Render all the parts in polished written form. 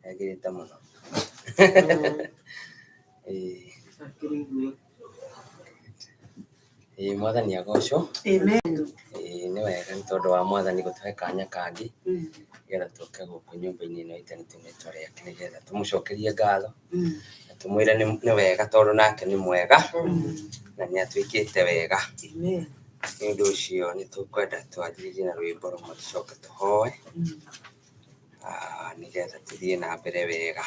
Agirita muno. Mwathani agocwo. Amen. Nĩ wega nĩ tondũ wa Mwathani gũtũhe kanya kangĩ getha tũke gũkũ nyũmba-inĩ ĩno ĩtanĩtwo rĩtwa rĩake nĩgetha tũmũcokerie ngatho na tũmwĩre nĩ wega tondũ nake nĩ mwega na nĩ atwĩkĩte wega. Nĩ ũndũ ũcio nĩ tũkwenda twanjĩrĩrie na rwĩmbo rũmwe tũcoke tũhoe nĩgetha tũthiĩ na mbere wega.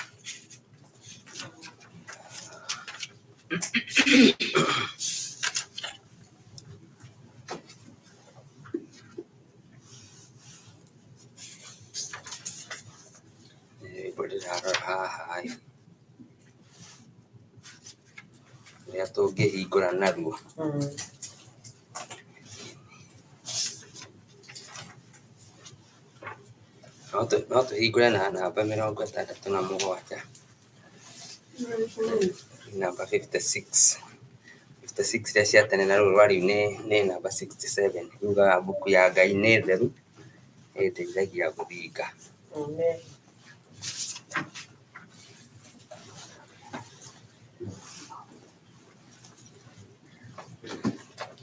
Rĩrĩa tũngĩhingũra naruo no tũhingũre na namba 67 namba 56 iria cia tene na rũrũ rwa rĩu nĩ namba 67. Rugaga mbuku ya Ngai nĩ theru ĩteithagia gũthinga.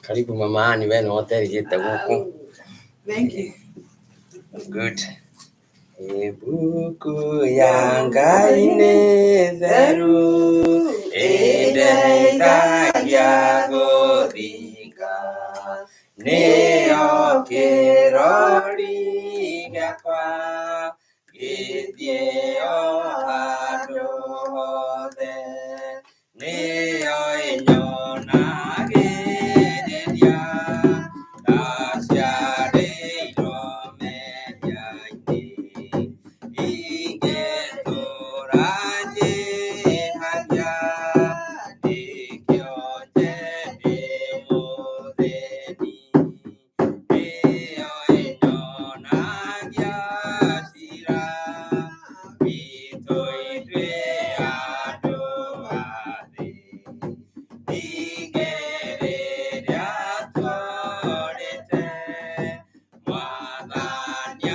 Karibu mama Ann, we no ũterigĩte gũkũ. Thank you. Good. Mbuku ya Ngai nĩ theru ĩndeithagia gũthinga, nĩyo kĩrori gĩakwa gĩthiĩ o handũ hothe, nĩyo ĩnyonagĩrĩria ndaciarĩirwo mehia-inĩ, ingĩtũũra njĩhagia ndĩkĩo nje ndĩ mũthĩni, nĩyo ĩnyonagia ciira witũ ithuĩ andũ a thĩ. Ningĩ rĩrĩa tũrĩte Mwathani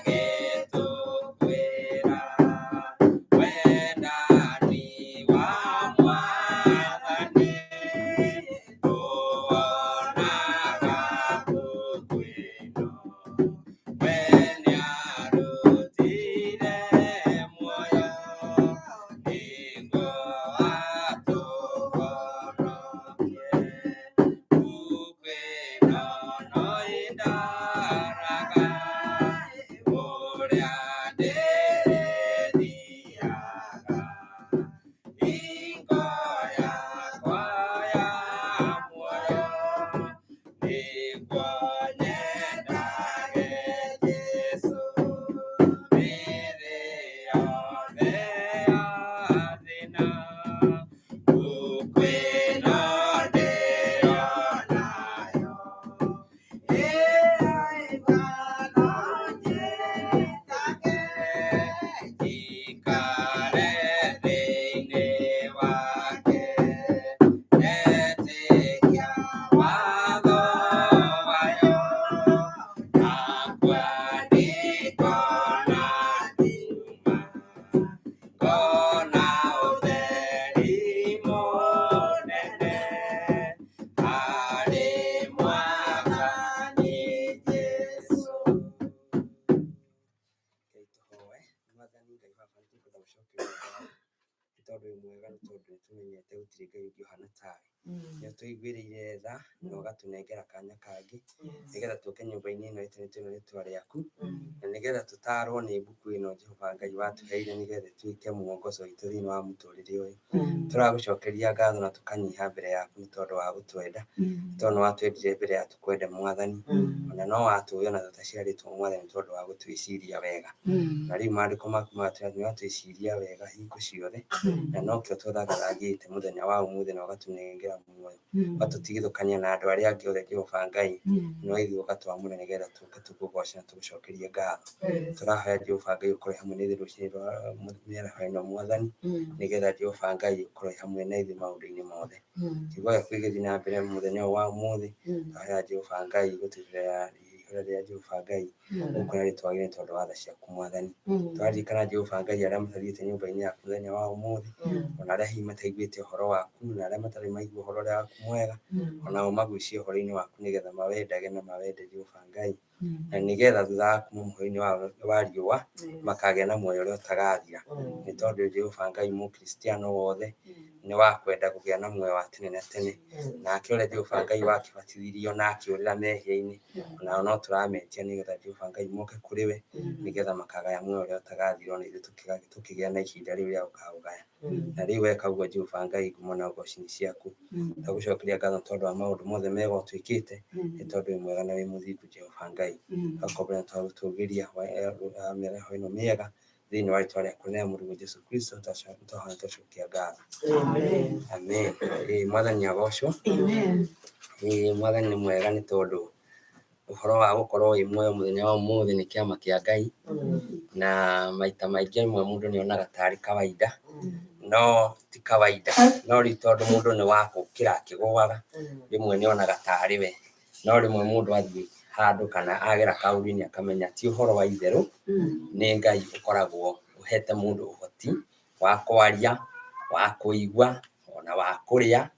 agĩtũkwĩra, wendani wa Mwathani tuonaga mbuku ĩno, we nĩarutire muoyo nĩguo atũhonokie. Mbuku ĩno no ĩndaraga ũrĩa ndĩrĩthiaga, hingo yakwa ya muoyo nĩguo nyendage Jesũ, mĩĩrĩ yothe ya thĩna mbuku ĩno ndĩyo nayo, ĩroiga njĩtage njikare thĩinĩ wake, ndetĩkia watho wayo na kwandĩkwo na ndiuma, ngona ũtheri mũnene harĩ Mwathani Jesũ. Tũhoe. Mwathani Ngai Baba, nĩtũkwenda gũcokeria ngatho nĩ tondũ wĩ mwega, nĩ tondũ nĩtũmenyete gũtirĩ Ngai ũngĩ ũhana tawe. Nĩũtũiguĩrĩire tha na ũgatũnengera kanya kangĩ nĩgetha tũke nyũmba-inĩ ĩno ĩtanĩtwo rĩtwa rĩaku, na nĩgetha tũtarwo nĩ mbuku ĩno Jehova Ngai watũheire nĩgetha ĩtuĩke mwongozo witũ thĩinĩ wa mũtũrĩre ũyũ. Tũragũcokeria ngatho na tũkanyiha mbere yaku nĩ tondũ wa gũtwenda, nĩ tondũ nĩwatwendire mbere ya tũkwende Mwathani, ona no watũĩ ona tũtaciarĩtwo Mwathani nĩ tondũ wa gũtwĩciria wega. Na rĩu maandĩko maku magatwĩra nĩwatwĩciria wega hingo ciothe, na nokĩo tũthathaiigĩte mũthenya wa ũmũthĩ na ũgatũnengera muoyo, ũgatũtigithũkania na andũ arĩa angĩ othe Jehova Ngai, no ithuĩ ũgatwamũra nĩgetha tũke tũkũgoce na tũgũcokerie ngatho. Tũrahoya Jehova Ngai ũkorwo hamwe na ithuĩ rũciinĩ rwa mĩaraho ĩno Mwathani, nĩgetha Jehova Ngai ũkorwo hamwe na ithuĩ maũndũ-inĩ mothe. Kiugo gĩaku gĩgĩthiĩ na mbere mũthenya ũyũ wa ũmũthĩ, tũrahoya Jehova Ngai gũtũigĩrĩra rĩrĩa Jehova Ngai ũkũrĩa rĩtwagĩrĩre tondũ wa tha ciaku Mwathani. Tũraririkana Jehova Ngai arĩa mathiĩte nyũmba-inĩ yaku mũthenya wa ũmũthĩ, ona arĩa hihi mataiguĩte ũhoro waku, na arĩa matarĩ maigua ũhoro ũrĩa waku mwega, onao maguicie ũhoro-inĩ waku nĩgetha mawendage na mawende Jehova Ngai, na nĩgetha thutha wa kuma muoyo-inĩ wa riũa makagĩa na muoyo ũrĩa ũtagathira. Nĩ tondũ Jehova Ngai mũkristiano wothe nĩ wakwenda kũgĩa na muoyo wa tene na tene, nake ũrĩa Jehova Ngai wakĩbatithirio na akĩũrĩra mehia-inĩ, onao no tũrametia nĩgetha Jehova Ngai moke kũrĩ we nĩgetha makagaya muoyo ũrĩa ũtagathira, na ithuĩ tũkĩgĩa na ihinda rĩu rĩa gũkaũgaya. Na rĩu weka ũguo Jehova Ngai ngumo na ngooci-inĩ ciaku, tũgũcokeria ngatho tondũ wa maũndũ mothe mega ũtwĩkĩte, nĩ tondũ wĩ mwega na wĩ mũthingu Jehova Ngai. Twakombora na twagũtũgĩria mĩaraho ĩno mĩega thĩinĩ wa rĩĩtwa rĩaku rĩa Mũrungu Jesũ Kristo twahoya tũcokia ngatho. Amen. Mwathani agocwo. Mwathani nĩ mwega nĩ tondũ ũhoro wa gũkorwo wĩ muoyo mũthenya wa ũmũthĩ nĩ kĩama kĩa Ngai, na maita maingĩ rĩmwe mũndũ nĩonaga tarĩ kawaida, no ti kawaida. No rĩu tondũ mũndũ nĩ wa gũkĩra akĩgũaga, rĩmwe nĩonaga tarĩ we, no rĩmwe mũndũ athiĩ handũ kana agera kaũndũ-inĩ akamenya ti ũhoro wa itherũ, nĩ Ngai ũkoragwo ũhete mũndũ ũhoti wa kwaria, wa kũigua, ona wa kũrĩa,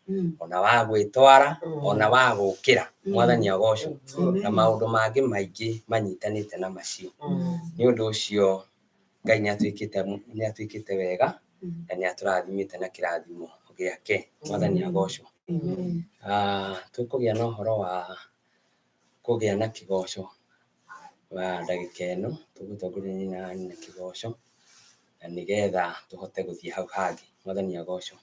ona wa gwĩtwara, ona wa gũkĩra. Mwathani agocwo. Na maũndũ mangĩ maingĩ manyitanĩte na macio. Nĩ ũndũ ũcio Ngai nĩ atuĩkĩte wega na nĩ atũrathimĩte na kĩrathimo gĩake. Mwathani agocwo. Tũkũgĩa na ũhoro wa kũgĩa na kĩgoco wa ndagĩka ĩno, tũgũtongoria na kĩgoco na nĩgetha tũhote gũthiĩ hau hangĩ. Mwathani agocwo.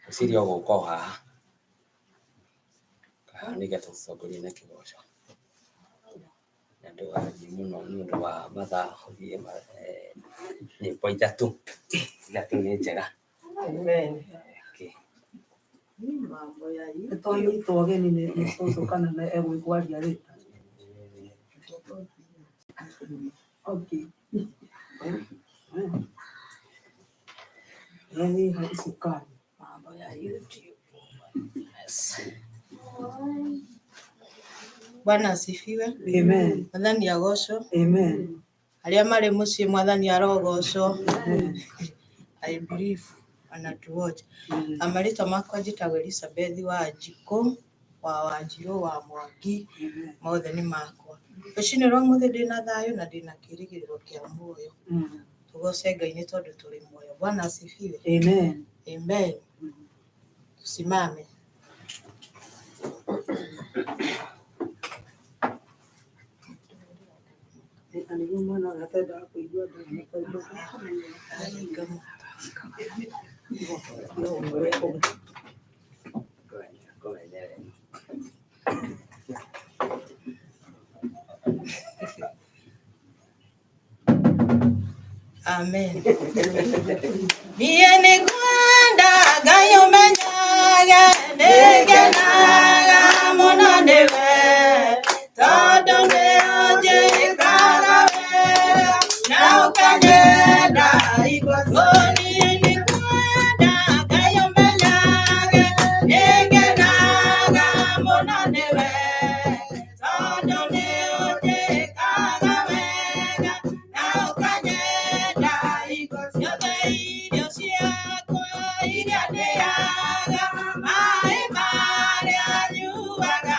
Ũciria ũgũka haha nĩgetha tũtongorie na kĩgoco, na ndũgathiĩ mũno nĩ ũndũ wa mathaa ũthiĩ nyĩmbo ithatũ nĩ njega. Tonyitwo ageni nĩ cũcũ kana nĩ egũkwaria rĩ? Mambo ya YouTube. Bwana asifiwe. Amen. Mwathani agocwo. Amen. Arĩa marĩ mũciĩ Mwathani arogocwo. I believe anatuwatch. Amarĩtwa makwa njĩtagwo Elizabeth wa Njikũ, wa Wanjirũ, wa Mwangi, mothe nĩ makwa. Rũciinĩ rwa ũmũthĩ ndĩna thayũ na ndĩna kĩĩrĩgĩrĩro kĩa muoyo. Tugoce Ngai nĩ tondũ tũrĩ muoyo. Bwana asifiwe. Amen. Amen. Tusimame. Nĩguo mwana ũrĩa atendaga kũigua Amen. Niĩ nĩ ngwenda Ngai ũmenyage nĩngenaga mũno nĩwe tondũ nĩũnjĩkaga wega na ũkanyenda igũrũ. Niĩ nĩ ngwenda Ngai ũmenyage nĩngenaga mũno nĩwe tondũ nĩũnjĩkaga wega na ũkanyenda igũrũ ciothe. Irio ciakwa iria ndĩaga, maĩ marĩa nyuaga,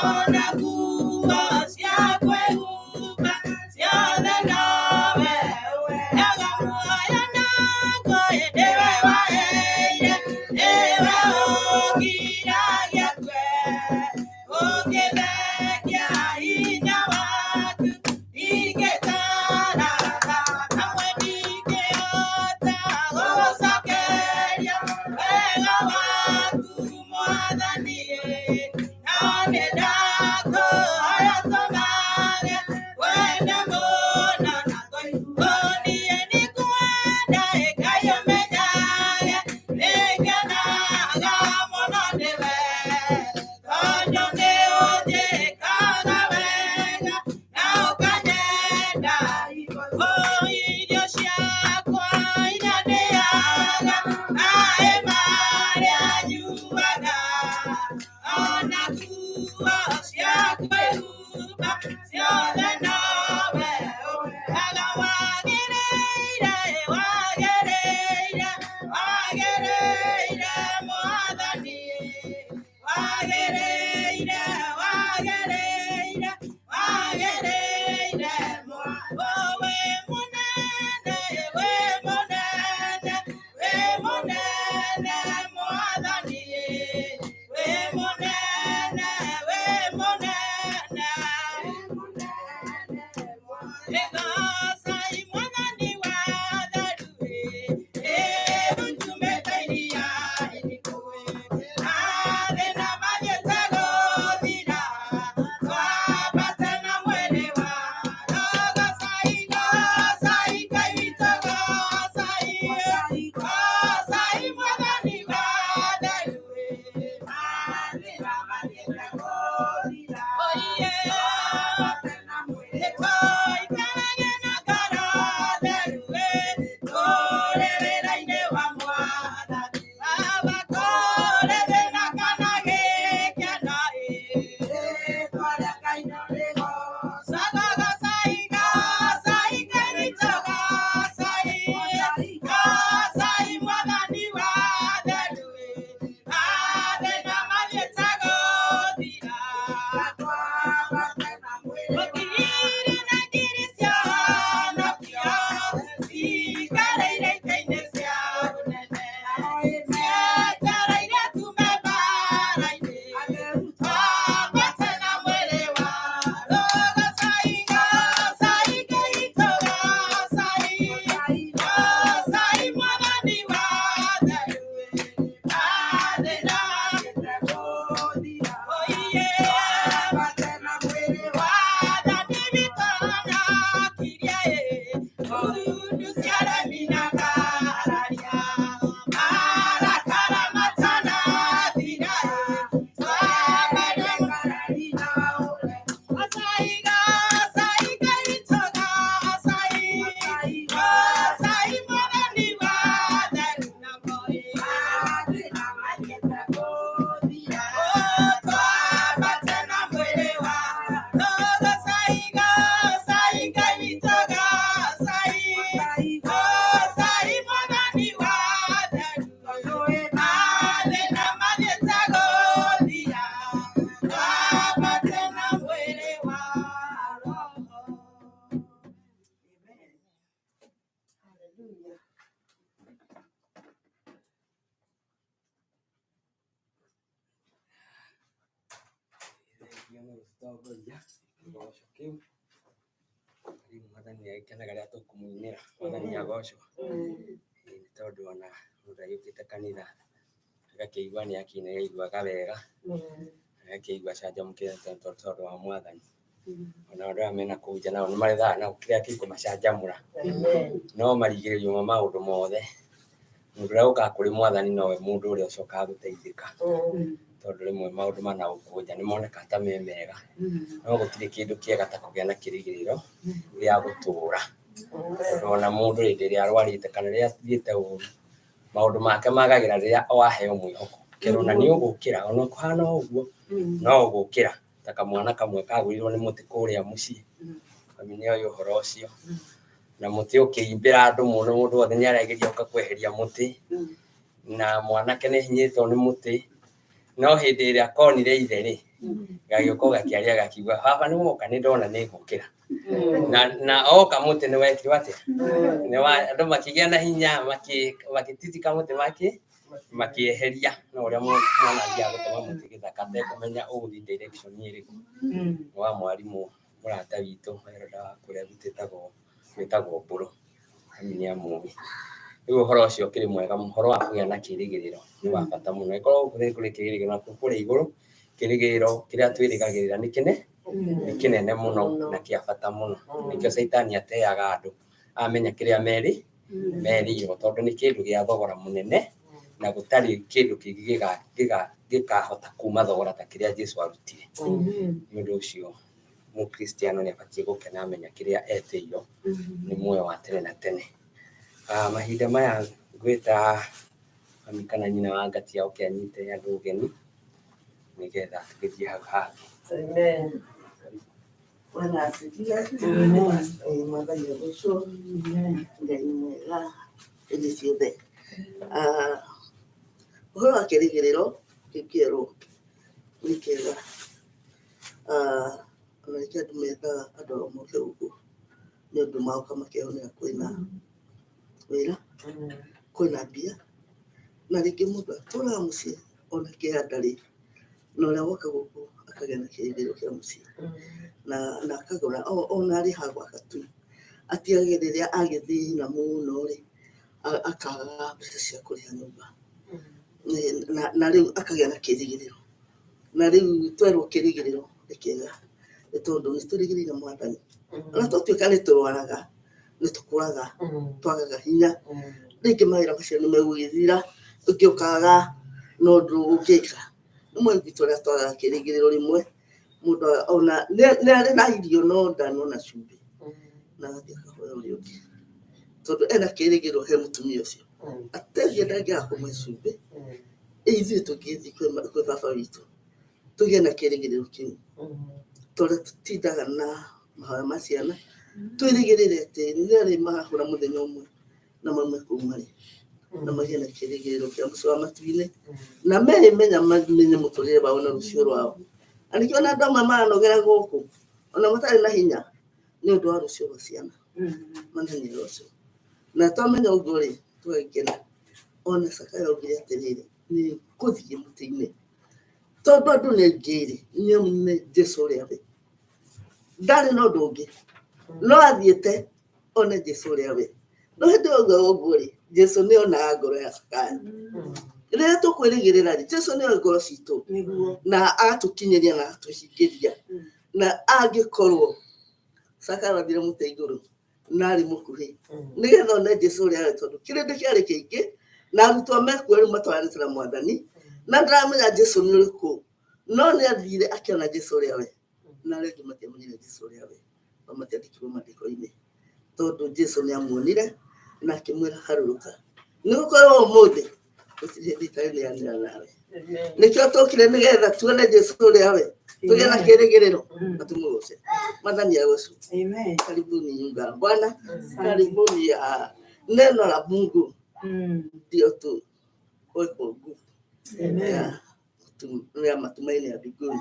ona nguo cia kwĩhumba ciothe nowe ũheaga muoyo na ngũĩ nĩwe waheire, nĩwe ũngiragia kwe ũngĩthekia hinya waku ingĩtara hamwe ndingĩhota gũcokeria wega waku Mwathani, no nĩndakũhoya tũmage wende mũno na kũigua. Niĩ nĩ ngwenda Ngai ũmenyage nĩngenaga mũno nĩwe tondũ nĩũnjĩkaga wega na ũkanyenda igũrũ. Irio ciakwa iria ndĩaga, maĩ marĩa nyuaga, Kenagaria tukumuinira mwathani agocwo nĩ tondũ ona mũndũ agĩũkĩte kanitha agakĩigua nĩ akĩiguaga wega agakĩigua canjamũkĩte tondũ wa mwathani. Ona andũ aya mena kũu nja nao nĩ marethaga na kĩrĩa kĩngĩmacanjamũra no marigĩrĩrio ma maũndũ mothe. Mũndũ ũrĩa ũkaga kũrĩ mwathani nowe mũndũ ũrĩa ũcokaga gũteithĩka tondũ rĩmwe maũndũ managũkũ nja nĩ monekaga ta me mega no gũtirĩ kĩndũ kĩega ta kũgĩa na kĩrĩgĩrĩro gĩa gũtũũra. Ona mũndũ hĩndĩ ĩrĩa arwarĩte kana rĩrĩa athiĩte ũũru maũndũ make magagĩra rĩrĩa aheo mwĩhoko kerwo na nĩ ũgũkĩra ona kũhana ũguo no ũgũkĩra. Ta kamwana kamwe kagũirwo nĩ mũtĩ kũrĩa mũciĩ mami nĩoĩ ũhoro ũcio na mũtĩ ũkĩimbĩra andũ mũno mũndũ wothe nĩ aregeria gũka kweheria mũtĩ na mwanake nĩ hinyĩtwo nĩ mũtĩ no hĩndĩ ĩrĩa akonire ithe rĩ gagĩũka gakĩaria gakiuga baba nĩ woka nĩ ndona nĩ ngũkĩra na oka mũtĩ nĩ wekirwo atĩa andũ makĩgĩa na hinya magĩtitika mũtĩ makĩeheria no ũrĩa mwana athiaga gũtema mũtĩ gĩthaka atekũmenya ũgũthiĩ direction ĩrĩkũ. Wa mwarimũ mũrata witũ wa kũrĩa gwĩtagwo Mbũrũ mami nĩ amũĩ. Rĩu ũhoro ũcio ũkĩrĩ mwega ũhoro wa kũgĩa na kĩrĩgĩrĩro nĩ wa bata mũno ĩkorwo kũrĩ kĩrĩgĩrĩro nakuo kũrĩ igũrũ kĩrĩgĩrĩro kĩrĩa twĩrĩgagĩrĩra nĩ kĩnene mũno na kĩa bata mũno. Nĩkĩo Caitani ateaga andũ amenya kĩrĩa merĩirwo tondũ nĩ kĩndũ gĩa thogora mũnene na gũtarĩ kĩndũ kĩngĩ gĩkahota kuma thogora ta kĩrĩa Jesũ arutire. Nĩ ũndũ ũcio mũkristiano nĩ abatiĩ gũkena amenya kĩrĩa etĩirwo nĩ muoyo wa tene na tene. Mahinda maya ngwĩta mami kana nyina wa Ngatia oke anyite andũ ũgeni nigetha tũgĩthiĩ hau hangĩ. Amen. Bwana asifiwe. Mwathani ũcio Ngai mwega hĩndĩ ciothe. Ũhoro wa kĩrĩgĩrĩro gĩkĩerwo nĩ kĩega. Ona nĩkĩo andũ methaga andũ a moke gũkũ nĩ ũndũ magoka makĩonera kwĩna wĩra, kwĩna mbia, na rĩngĩ mũndũ atũraga mũciĩ ona kĩeha ndarĩ, na ũrĩa woka gũkũ akagĩa na kĩrĩgĩrĩro kĩa mũciĩ na akagũra ona arĩ ha gwaka tu, atiage rĩrĩa agĩthĩna mũno-rĩ akaga mbeca cia kũrĩha nyũmba, na rĩu akagĩa na kĩrĩgĩrĩro. Na rĩu twerwo kĩrĩgĩrĩro nĩ kĩega nĩ tondũ nĩ tũrĩgĩrĩire Mwathani. Ona tũtuĩka nĩ tũrwaraga, nĩ tũkũraga, twagaga hinya, rĩngĩ mawĩra macio nĩ megũgĩthira, ũngĩ ũkaga no ũndũ ũngĩka. Rĩmwe gwitũ ũrĩa twagaga kĩrĩgĩrĩro rĩmwe, mũndũ ona nĩ arĩ na irio no ndanona cumbĩ, na agathiĩ akahoya ũrĩa ũngĩ tondũ ena kĩrĩgĩrĩro he mũtumia ũcio, atethiĩ ndangĩaga kũmũhe cumbĩ. Ithuĩ tũngĩthiĩ kwĩ baba witũ tũgĩe na kĩrĩgĩrĩro kĩu, tondũ tũtindaga na mahoya ma ciana, twĩrĩgĩrĩre atĩ rĩrĩa marahũra mũthenya ũmwe na maume kũu marĩ na magĩe na kĩrĩgĩrĩro kĩa mũciĩ wa matu-inĩ, na memenya mamenye mũtũrĩre wao na rũciũ rwao. Na nĩkĩo ona andũ amwe maranogera gũkũ ona matarĩ na hinya nĩ ũndũ wa rũciũ rwa ciana, mamenye rũciũ. Na twamenya ũguo-rĩ tũgagĩkena. Ona Zakayo augire atĩrĩrĩ, nĩ ngũthiĩ mũtĩ-inĩ tondũ andũ nĩ aingĩ-rĩ, nĩone Jesũ ũrĩa we, ndarĩ na ũndũ ũngĩ no athiĩte one Jesũ ũrĩa we. No hĩndĩ ĩyo ũguo-rĩ Jesũ nĩ onaga ngoro ya Zakayo. Rĩrĩa tũkwĩrĩgĩrĩra-rĩ Jesũ nĩ oĩ ngoro citũ na agatũkinyĩria na agatũhingĩria. Na angĩkorwo Zakayo athire mũtĩ igũrũ na arĩ mũkuhĩ nĩgetha one Jesũ ũrĩa we, tondũ kĩrĩndĩ kĩarĩ kĩingĩ na arutwo mekuo rĩu matwaranĩte na Mwathani na ndaramenya Jesũ nĩ ũrĩkũ, no nĩ athire akĩona Jesũ ũrĩa we, na arĩa angĩ matiamenyire Jesũ ũrĩa we, na matiandĩkirwo maandĩko-inĩ, tondũ Jesũ nĩ amuonire na akĩmwĩra harũrũka. Nĩ gũkorwo ũmũthĩ gũtirĩ hĩndĩ itarĩ rĩanĩra nawe. Nĩkĩo tũkire nĩgetha tuone Jesũ ũrĩa we, tũgĩe na kĩrĩgĩrĩro na tumũgoce. Mwathani agocwo. Amen. Karibuni nyumba ya Bwana, karibuni ya neno la Mungu ndio tu kuweko nguvu ya matumaini ya mbinguni.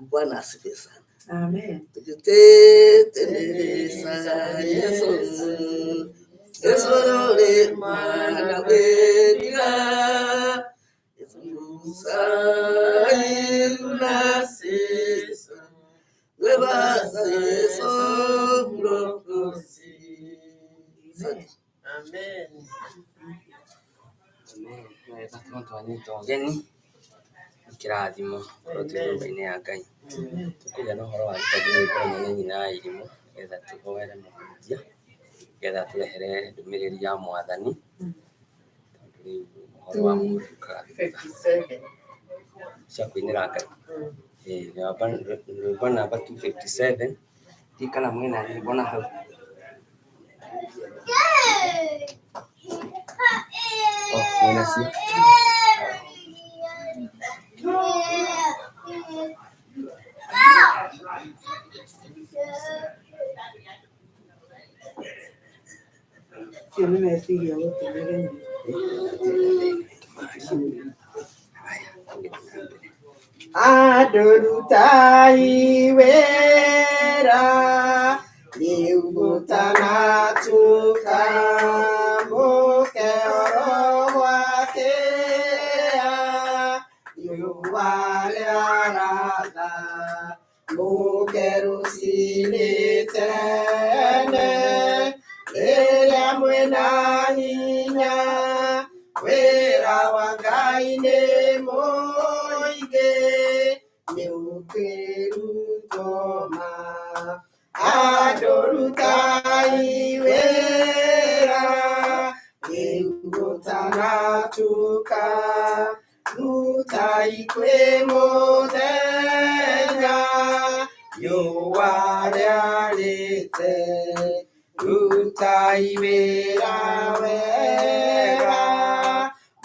Bwana asifiwe sana. Amen. Tuteteleza Yesu, Yesu lole mana wediga, Yesu musai unasesa, webasa Yesu mrokosi. Amen. Twanyita ũgeni kĩrathimo korwo twĩ nyũmba-inĩ ya Ngai, tũkũgĩa na ũhoro wa gĩtagĩ rwĩmbo rũnene nyina ya irimũ, nĩgetha tũhoere mũhunjia, nĩgetha tũrehere ndũmĩrĩri ya Mwathani, tondũ rĩu ũhoro wa mũndũ ũkaga cia kũinĩra Ngai. Rwĩmbo namba 257 ti kana mwĩna nyĩmbo na hau. Mwĩna cio Yo no me decía que Adorutai wera niugutana tukamuke orogwatea yuwalearada mukerusini tene rĩrĩa mwĩna hinya wĩra wa Ngai nĩ mũingĩ nĩũkĩrutoma. Adorutai wĩra nĩũgũtanatuka rutai kwĩ mũthenya riũa rĩarĩte rutai wĩra wega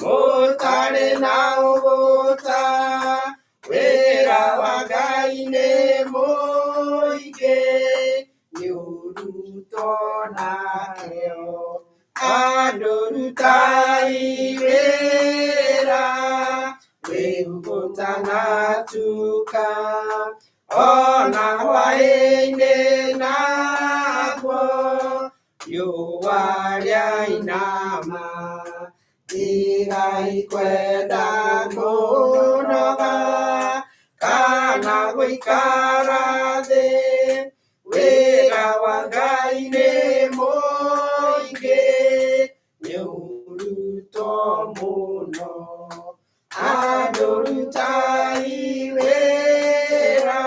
mũtarĩ na ũgũta Ngai-inĩ mũingĩ nĩ ũrutwo na kĩo. Andũ rutai wĩra rĩu gũtanatuka, ona hwaĩ-inĩ naguo riũa rĩainama. Tigai kwenda kũnoga kana gũikara thĩ, wĩra wa Ngai nĩ mũingĩ nĩ ũrutwo mũno. Andũ rutai wĩra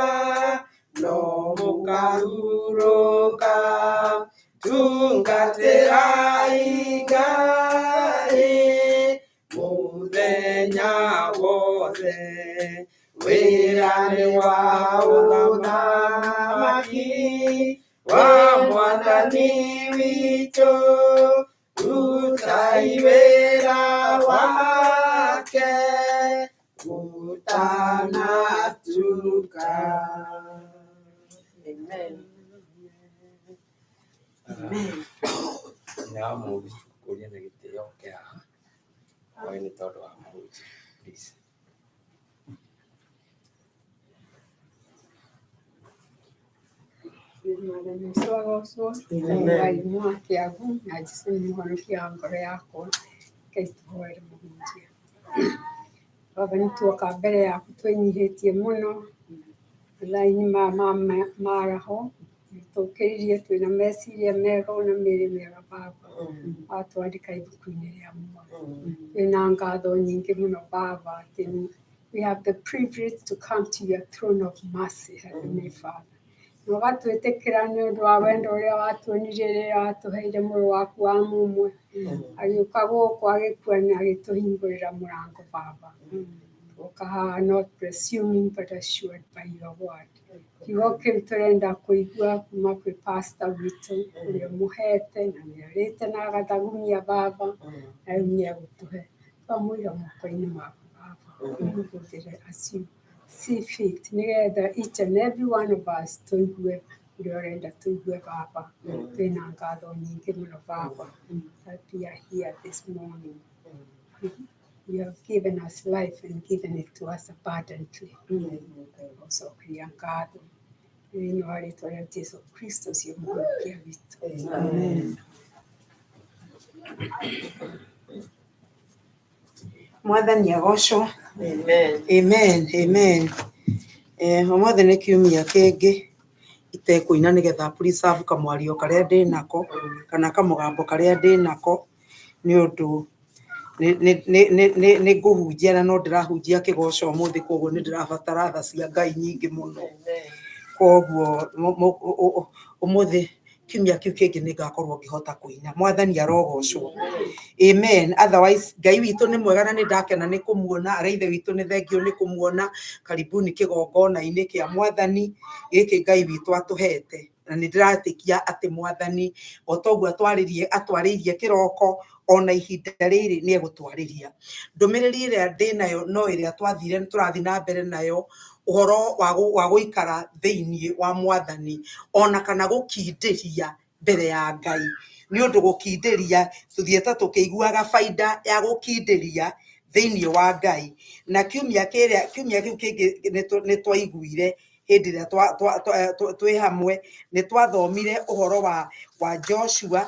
no mũkahurũka, tungatĩrai Ngai mũthenya wothe. Wĩra nĩ wa ũthamaki wa Mwathani witũ, rutai wĩra wake gũtanatuka. Amen. Nĩ wamũri kũria na gĩtĩo kĩa haha. Oĩ nĩ tondũ wa mũhunjia. Please. Mwathani ũcio agocwo, Ngai mwakĩagu na Jesũ nĩ mũhonokia wa ngoro yakwa. Ngai tũhoere mũhunjia. Baba, nĩ tuoka mbere yaku twĩnyihĩtie mũno, mathaa-inĩ maraho, tũkĩririe twĩna meciria mega na mĩĩrĩ mĩega Baba, watwandĩka ibuku-inĩ rĩa muoyo. Twĩna ngatho nyingĩ mũno Baba atĩ we have the privilege to come to your throne of mercy, Heavenly Father. Na ũgatwĩtĩkĩra nĩ ũndũ wa wendo ũrĩa watuonirie rĩrĩa watũheire mũrũ waku wa mũmwe, agĩũka gũkũ agĩkua na agĩtũhingũrĩra mũrango Baba. Twoka haha not presuming but assured by your word. Kiugo kĩu tũrenda kũigua kuma kwĩ pastor witũ ũrĩa ũmũhete na nĩarĩte na agathagumia Baba, na rĩu nĩegũtũhe. Twamũiga moko-inĩ maku Baba, ũmũhũthĩre as you see fit, nĩgetha each and every one of us tũigue ũrĩa ũrenda tũigue Baba. Twĩna ngatho nyingĩ mũno Baba that we are here this morning. You have given us life and given it to us abundantly. Gũcokeria ngatho thĩinĩ wa rĩĩtwa rĩa Jesũ Kristo ũcio mũhonokia witũ. Amen. Mwathani agocwo. Amen. Amen. Amen. Ũmũthĩ nĩ kiumia kĩngĩ itekũina nĩgetha preserve kamwario karĩa ndĩ nako kana kamũgambo karĩa ndĩ nako, nĩ ũndũ nĩ ngũhunjia na no ndĩrahunjia kĩgoco ũmũthĩ, koguo nĩ ndĩrabatara tha cia Ngai nyingĩ mũno. Koguo ũmũthĩ kiumia kĩu kĩngĩ nĩ ngakorwo ngĩhota kũina. Mwathani arogocwo. Amen. Otherwise Ngai witũ nĩ mwega na nĩ ndakena nĩ kũmuona. Arĩa ithe witũ nĩ thengio nĩ kũmuona. Karibuni kĩgongona-inĩ kĩa Mwathani gĩkĩ Ngai witũ atũhete, na nĩ ndĩratĩkia atĩ Mwathani o toguo atwarĩirie kĩroko ona ihinda rĩrĩ nĩ egũtwarĩria. Ndũmĩrĩri ĩrĩa ndĩ nayo no ĩrĩa tũrathiĩ na mbere nayo, ũhoro wa gũikara thĩinĩ wa Mwathani ona kana gũkindĩria mbere ya Ngai. Nĩ ũndũ gũkindĩria tũthiĩte tũkĩiguaga baida ya gũkindĩria thĩinĩ wa Ngai. Na kiumia kĩu kĩngĩ nĩ twaiguire hĩndĩ ĩrĩa twĩ hamwe, nĩ twathomire ũhoro wa Joshua,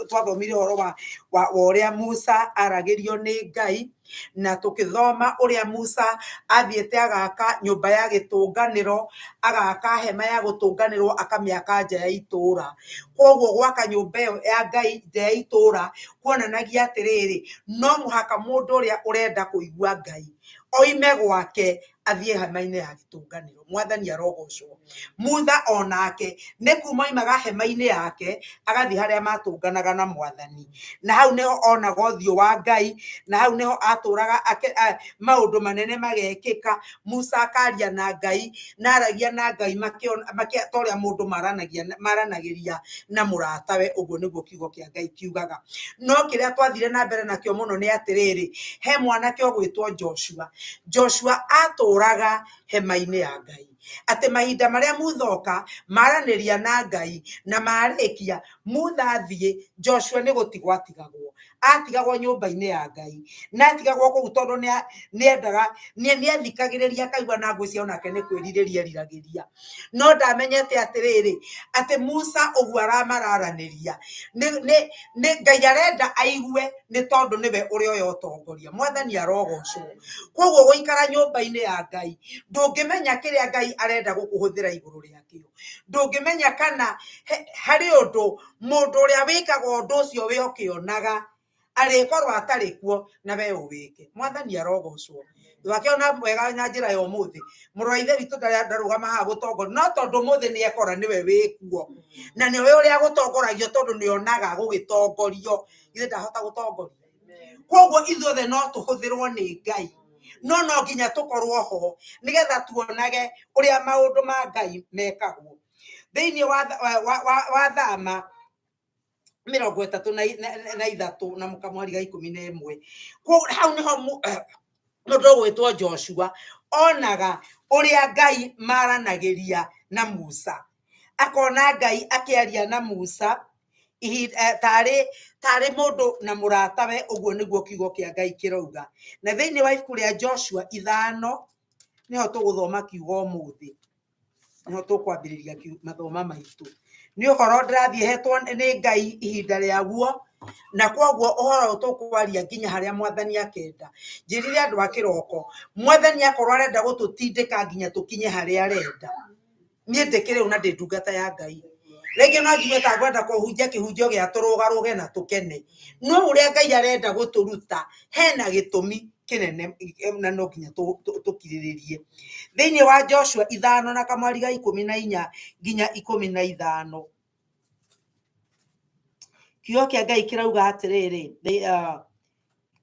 twathomire ũhoro wa ũrĩa Musa aragĩrio nĩ Ngai, na tũkĩthoma ũrĩa Musa athiĩte agaka nyũmba ya gĩtũnganĩro, agaka hema ya gũtũnganĩrwo akamĩaka nja ya itũũra. Koguo gwaka nyũmba ĩyo ya Ngai nja ya itũũra kuonanagia atĩrĩrĩ, no mũhaka mũndũ ũrĩa ũrenda kũigua Ngai oime gwake athiĩ hema-inĩ ya gĩtũnganĩro. Mwathani arogocwo. Mutha onake nĩ kuma oimaga hema-inĩ yake agathiĩ harĩa matũnganaga na Mwathani, na hau nĩho onaga ũthiũ wa Ngai, na hau nĩho atũraga maũndũ manene magekĩka. Musa akaria na Ngai na aragia na Ngai ta ũrĩa mũndũ maranagĩria na mũratawe. Ũguo nĩguo kiugo kĩa Ngai kiugaga. No kĩrĩa twathire na mbere nakĩo mũno nĩ atĩrĩrĩ, he mwanake ũgwĩtwo Joshua. Joshua atũra ũraga hema-inĩ ya Ngai. Atĩ mahinda marĩa muthoka maranĩria na Ngai na marĩkia muthathiĩ, Joshua nĩ gũtigwo atigagwo. Atigagwo nyũmba-inĩ ya Ngai. Na atigagwo kũu tondũ nĩendaga nĩathikagĩrĩria akaigua na ngwĩciria onake nĩ kwĩrirĩria eriragĩria. No ndamenyete atĩrĩrĩ, atĩ Musa ũguo aramararanĩria nĩ Ngai arenda aigue nĩ tondũ nĩwe ũrĩa oya ũtongoria. Mwathani arogocwo. Koguo gũikara nyũmba-inĩ ya Ngai, ndũngĩmenya kĩrĩa Ngai arenda gũkũhũthĩra igũrũ rĩakĩo. Ndũngĩmenya kana harĩ ũndũ mũndũ ũrĩa wĩkaga ũndũ ũcio we ũkĩonaga arĩkorwo atarĩ kuo na we ũwĩke. Mwathani arogocwo. Ndwakĩona wega na njĩra ya ũmũthĩ mũrũ wa ithe witũ ndarũgama haha gũtongoria, no tondũ ũmũthĩ nĩekora nĩwe wĩkuo na nĩwe ũrĩa gũtongoragio tondũ nĩonaga gũgĩtongorio, githĩ ndahota gũtongoria. Koguo ithuothe no tũhũthĩrwo nĩ Ngai, no nginya tũkorwo ho nĩgetha tuonage ũrĩa maũndũ ma Ngai mekagwo. Thĩinĩ wa Thama 33 na Kamwari ga 11, hau nĩho mũndũ ũgwĩtwo Joshua onaga ũrĩa Ngai maranagĩria na Musa. Akona Ngai akĩaria na Musa tarĩ mũndũ na mũratawe. Ũguo nĩguo kiugo kĩa Ngai kĩroiga. Na thĩinĩ wa ibuku rĩa Joshua 5 nĩho tũgũthoma kiugo ũmũthĩ, nĩho tũkwambĩrĩria mathoma maitũ. Nĩ ũhoro ndĩrathiĩ hetwo nĩ Ngai ihinda rĩaguo, na koguo ũhoro tũkwaria nginya harĩa Mwathani akenda. Njĩrire andũ a kĩroko, Mwathani akorwo arenda gũtũtindĩka nginya tũkinye harĩa arenda. Niĩ ndĩkĩrĩ na ndĩ ndungata ya Ngai. Rĩngĩ no nginya tangwenda kũhunjia kĩhunjio gĩa tũrũgarũge na tũkene, no ũrĩa Ngai arenda gũtũruta hena gĩtũmi kĩnene na no nginya tũkirĩrĩrie. Thĩinĩ wa Joshua 5 na Kamwari ga 14 nginya 15, kiugo kĩa Ngai kĩrauga atĩrĩrĩ,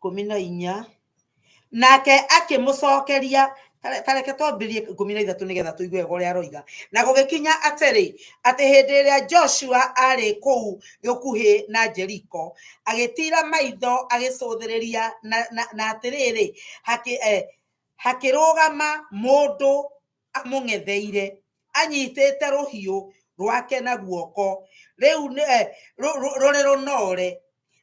14, nake akĩmũcokeria, tareke twambĩrĩrie 13 nĩgetha tũigue ũrĩa aroiga. Na gũgĩkinya atĩrĩ, atĩ hĩndĩ ĩrĩa Joshua arĩ kũu gũkuhĩ na Jeriko, agĩtira maitho agĩcũthĩrĩria na atĩrĩrĩ, hakĩrũgama mũndũ amũng'etheire anyitĩte rũhiũ rwake na guoko rĩu rũrĩ rũnore.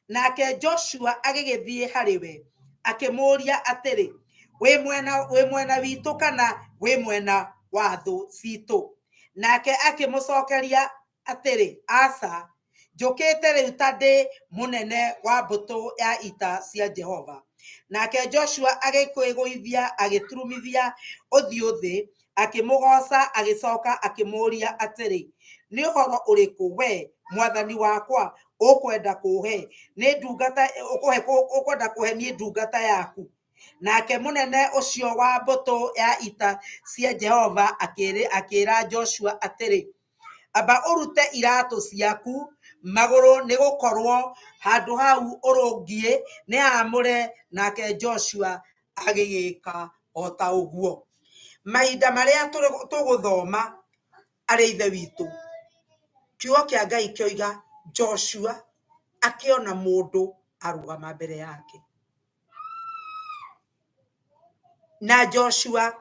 Nake Joshua agĩgĩthiĩ harĩ we akĩmũria atĩrĩ, wĩ mwena witũ kana wĩ mwena wa thũ citũ? Nake akĩmũcokeria atĩrĩ, aca, njũkĩte rĩu ta ndĩ mũnene wa mbũtũ ya ita cia Jehova. Nake Joshua agĩkwĩgũithia agĩturumithia ũthiũ thĩ akĩmũgoca, agĩcoka akĩmũria atĩrĩ, nĩ ũhoro ũrĩkũ we Mwathani wakwa ũkwenda kũhe niĩ ndungata yaku? Nake mũnene ũcio wa mbũtũ ya ita cia Jehova akĩra Joshua atĩrĩ, amba ũrute iratũ ciaku magũrũ, nĩ gũkorwo handũ hau ũrũngiĩ nĩ haamũre. Nake Joshua agĩgĩka o ta ũguo. Mahinda marĩa tũgũthoma arĩ ithe witũ, kiugo kĩa Ngai kĩoiga Joshua akĩona mũndũ arũgama mbere yake. Na Joshua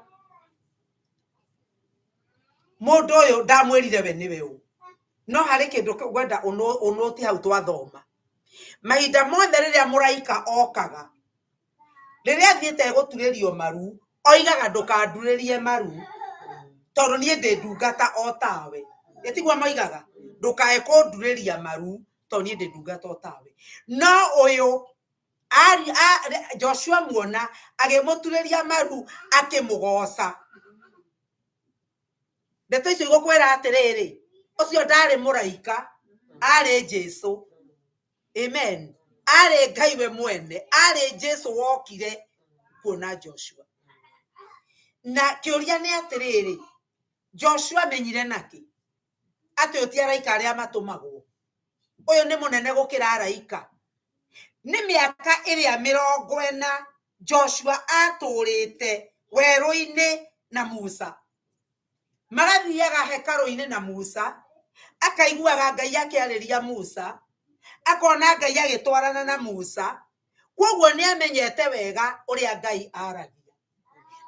mũndũ ũyũ ndamwĩrire we nĩwe ũ, no harĩ kĩndũ ngwenda ũnũti hau twathoma. Mahinda mothe rĩrĩa mũraika okaga, rĩrĩa athiĩte gũturĩrio maru, oigaga ndũkandurĩrie maru tondũ niĩ ndĩ ndungata o tawe. Ĩtigua moigaga ndũkae kũndurĩria maru tondũ niĩ ndĩ ndungata o tawe. No ũyũ Joshua muona agĩmũturĩria maru akĩmũgoca. Ndeto icio igũkwĩra atĩrĩrĩ, ũcio ndarĩ mũraika, arĩ Jesũ. Amen. Arĩ Ngai we mwene, arĩ Jesũ wokire kuona Joshua. Na kĩũria nĩ atĩrĩrĩ, Joshua menyire nakĩ atĩ ũti araika arĩa matũmagwo? Ũyũ nĩ mũnene gũkĩra araika. Nĩ mĩaka ĩrĩa 40 Joshua atũrĩte werũ-inĩ na Musa. Magathiaga hekarũ-inĩ na Musa, akaiguaga Ngai akĩarĩria Musa, akona Ngai agĩtwarana na Musa. Koguo nĩ amenyete wega ũrĩa Ngai aragia.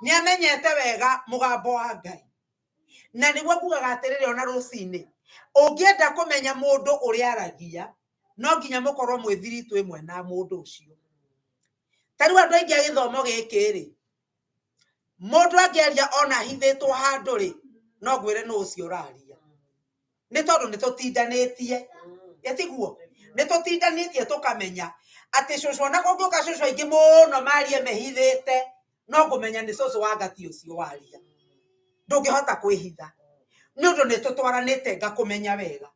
Ni amenyete wega mugambo wa Ngai. Na niguo kugaga atiriri ona rucini. Ungienda kumenya mundu uria aragia, no nginya mukorwo mwithiritu imwe na mundu ucio. Tariu andu aingi agithomo gikiri. Mundu angiaria ona hithitwo handu ri, no gwire no ucio uraria. Ni tondu ni tutindanitie. Yetiguo. Ni tutindanitie tukamenya ati cucu na kungiuka cucu aingi muno marie mehithite, no ngumenya ni cucu wa ngati ucio waria. Ndungihota kwihitha. Ni undu ni tutwaranite ngakumenya wega.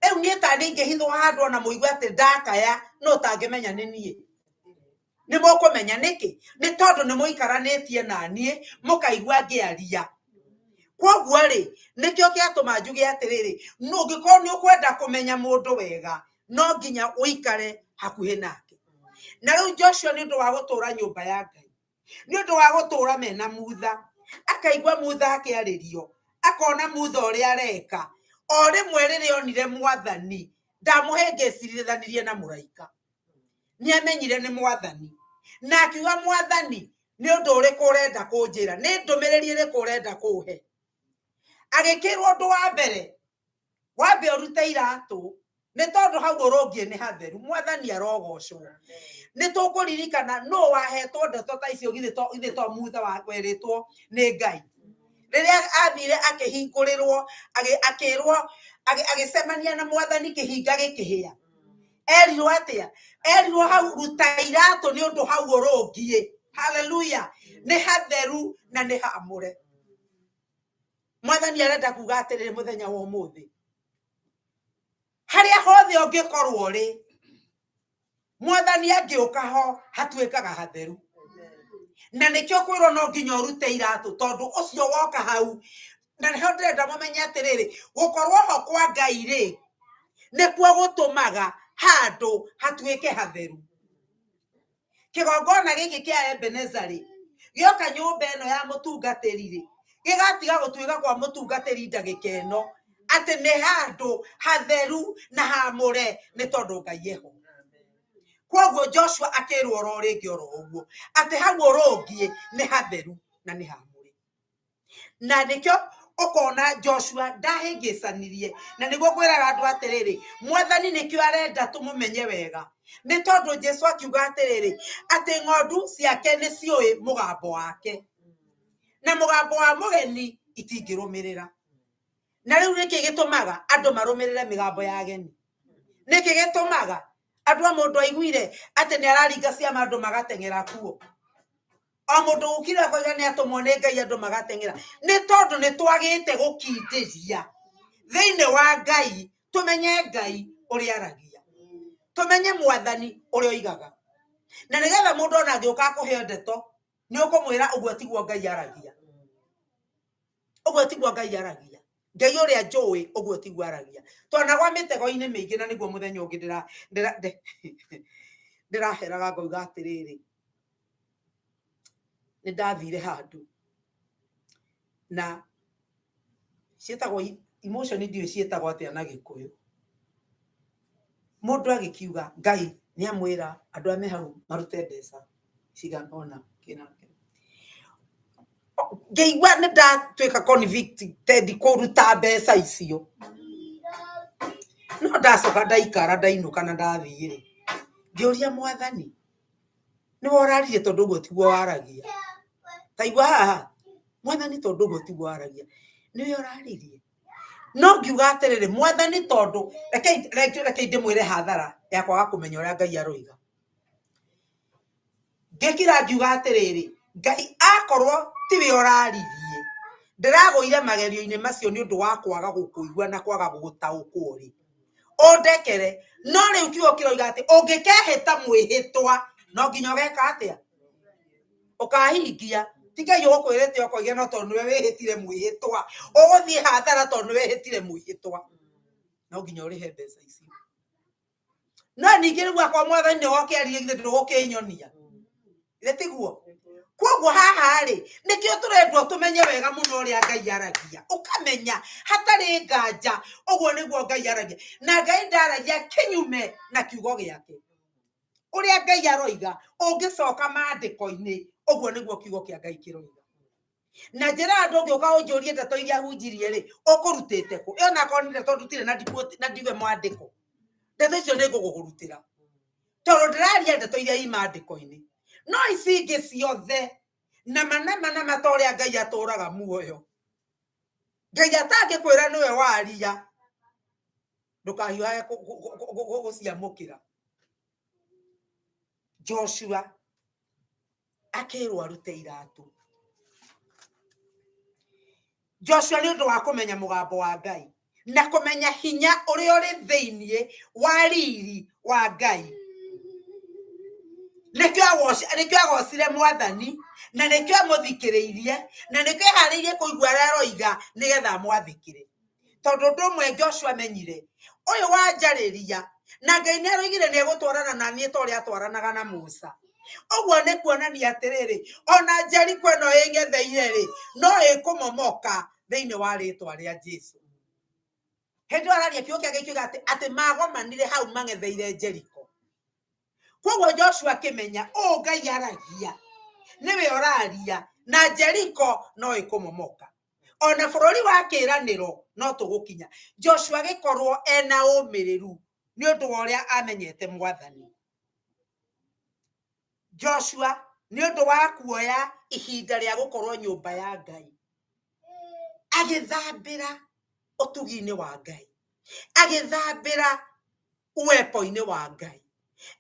Riu ni tani ingihithwo handu ona muigwe ati ndakaya, no tangimenya ni nie. Ni mukumenya niki? Ni tondu ni muikaranitie na nie, mukaigwa ngiaria. Koguo ri, nikio kiatuma njuge atiriri, no ngikoro ni ukwenda kumenya mundu wega, no nginya uikare hakuhi nake. Na riu Joshua ni undu wa gutura nyumba ya Ngai. Ni undu wa gutura mena mutha. Akaigwa mutha akiaririo. Akona mutha uria areka. O rimwe riri onire mwathani, ndamuhengecirithanirie na muraika. Ni amenyire ni mwathani. Na akiuga mwathani, ni undu uriku urenda kunjira, ni ndumiriri iriku urenda kuhe. Agikirwo undu wa mbere, wambe urute iratu, ni tondu hau urungie ni hatheru. Mwathani arogocwo. Ni tukuririkana no wahetwo ndeto ta icio githe to mutha wa kweritwo ni Ngai. Riria athire akihingurirwo, akirwo agisemania na mwathani kihinga gikihia. Erirwo atia? Erirwo hau ruta iratu ni undu hau urungie. Hallelujah. Ni hatheru na ni hamure. Mwathani arenda kuga atiriri muthenya wa umuthi. Haria hothe ungikorwo ri, mwathani angiuka ho hatuikaga hatheru. Na nikio kwirwo no nginya urute iratu tondu ucio woka hau. Na niho ndenda mumenye atiriri, gukorwo ho kwa Ngai ri, nikuo gutumaga handu hatuike hatheru. Kigongona giki kia Ebenezari gioka nyumba eno ya mutungatiri ri, gigatiga gutuika kwa mutungatiri ndagika eno ati ni handu hatheru na hamure ni tondu Ngai eho. Koguo Joshua akirwo oro ringi oro uguo ati hau urungie ni hatheru na ni hamure. Na nikio ukona Joshua ndahingicanirie, na niguo kwiraga andu atiriri, mwathani nikio arenda tumumenye wega. Ni tondu Jesu akiuga atiriri ati ng'ondu ciake ni cioi mugambo wake, na mugambo wa mugeni itingirumirira. Na riu niki gitumaga andu marumirire migambo ya ageni? Niki gitumaga andu a mundu aiguire ati ni araringa ciama andu magatengera kuo? O mundu ukire koiga ni atumwo ni Ngai andu magatengera. Ni tondu ni twagite gukindiria thiini wa Ngai, tumenye Ngai uria aragia, tumenye mwathani uria oigaga. Na nigetha mundu ona ngiuka kuheo ndeto, ni ukumwira uguo tiguo Ngai aragia. Uguo tiguo Ngai aragia. Ngai uria njui uguo tiguo aragia. Twanagwa mitego-ini mingi, na niguo muthenya ungi ndiraheraga ngoiga atiriri, ni ndathire handu na cietagwo emotion, ndio cietagwo atia na Gikuyu. Mundu agikiuga Ngai ni amwira andu ame hau marute mbeca cigana kina ngeigua ni ndatwika convicted kuruta mbeca icio. No ndacoka ndaikara ndainuka na ndathire ngiuria mwathani, ni worarire tondu uguo tiguo waragia. Taigua haha mwathani, tondu uguo tiguo waragia, ni woraririe. No ngiuga atiriri, mwathani tondu reke ndimwire hathara ya kwaga kumenya uria Ngai aroiga. Ngikira ngiuga atiriri, Ngai akorwo tiwe oraririe, ndiragoire magerio-ini macio ni undu wa kwaga gukuigua na kwaga gutaukwo ri, ondekere. No riu kiugo kiroiga ati ungikehita mwihitwa no nginya geka atia? Ukahingia. Tigai ukwirete ukoiga no tondu we wihitire mwihitwa, uguthie hathara tondu wihitire mwihitwa. No nginya urihe mbeca icio. No ningi riu akwa mwathani ni wokiarie githe ndugukinyonia. Ile tiguo. Koguo haha ri nikio turendwo tumenye wega muno uria Ngai aragia. Ukamenya hatari nganja uguo niguo Ngai aragia. Na Ngai ndaragia kinyume na kiugo giake. Uria Ngai aroiga ungicoka maandiko-ini uguo niguo kiugo kia Ngai kiroiga. na njira ndongi ukaunjurie ndeto iria hunjirie ri ukurutite ku ona ko ndeto ndutire na ndiwe mwandiko ndeto icio ni ngugurutira toro ndiraria ndeto iria imandiko-ini no ici ingi ciothe na mana matoria Ngai aturaga muoyo Ngai atangikwira niwe waria ndukahiũhage guciamũkĩra. Joshua akĩrwo arute iratũ. Joshua nĩ ũndũ wa kũmenya mũgambo wa Ngai na kũmenya hinya ũrĩa ũrĩ thĩinĩ wa riri wa Ngai. Nĩkĩo agocire Mwathani na nĩkĩo amũthikĩrĩirie na nĩkĩo eharĩirie kũigua ũrĩa aroiga nĩgetha amwathĩkĩre. Tondũ ũndũ ũmwe Joshua amenyire ũyũ wanjarĩria na Ngai nĩ aroigire nĩ egũtwarana na niĩ ta ũrĩa atwaranaga na Musa. Ũguo nĩ kuonania atĩrĩrĩ ona Jeriko ĩno ĩng'etheire-rĩ no ĩkũmomoka thĩinĩ wa rĩĩtwa rĩa Jesũ. Hĩndĩ ĩyo araria kiugo kĩa Ngai kiuga atĩ magomanire hau mang'etheire Jeriko. Koguo Joshua akĩmenya Ngai aragia nĩwe ũraria na Jeriko no ĩkũmomoka. Ona bũrũri wa kĩĩranĩro no tũgũkinya. Joshua agĩkorwo ena ũmĩrĩru nĩ ũndũ wa ũrĩa amenyete Mwathani. Joshua nĩ ũndũ wa kuoya ihinda rĩa gũkorwo nyũmba ya Ngai agĩthambĩra ũtugi-inĩ wa Ngai, agĩthambĩra uwepo-inĩ wa Ngai,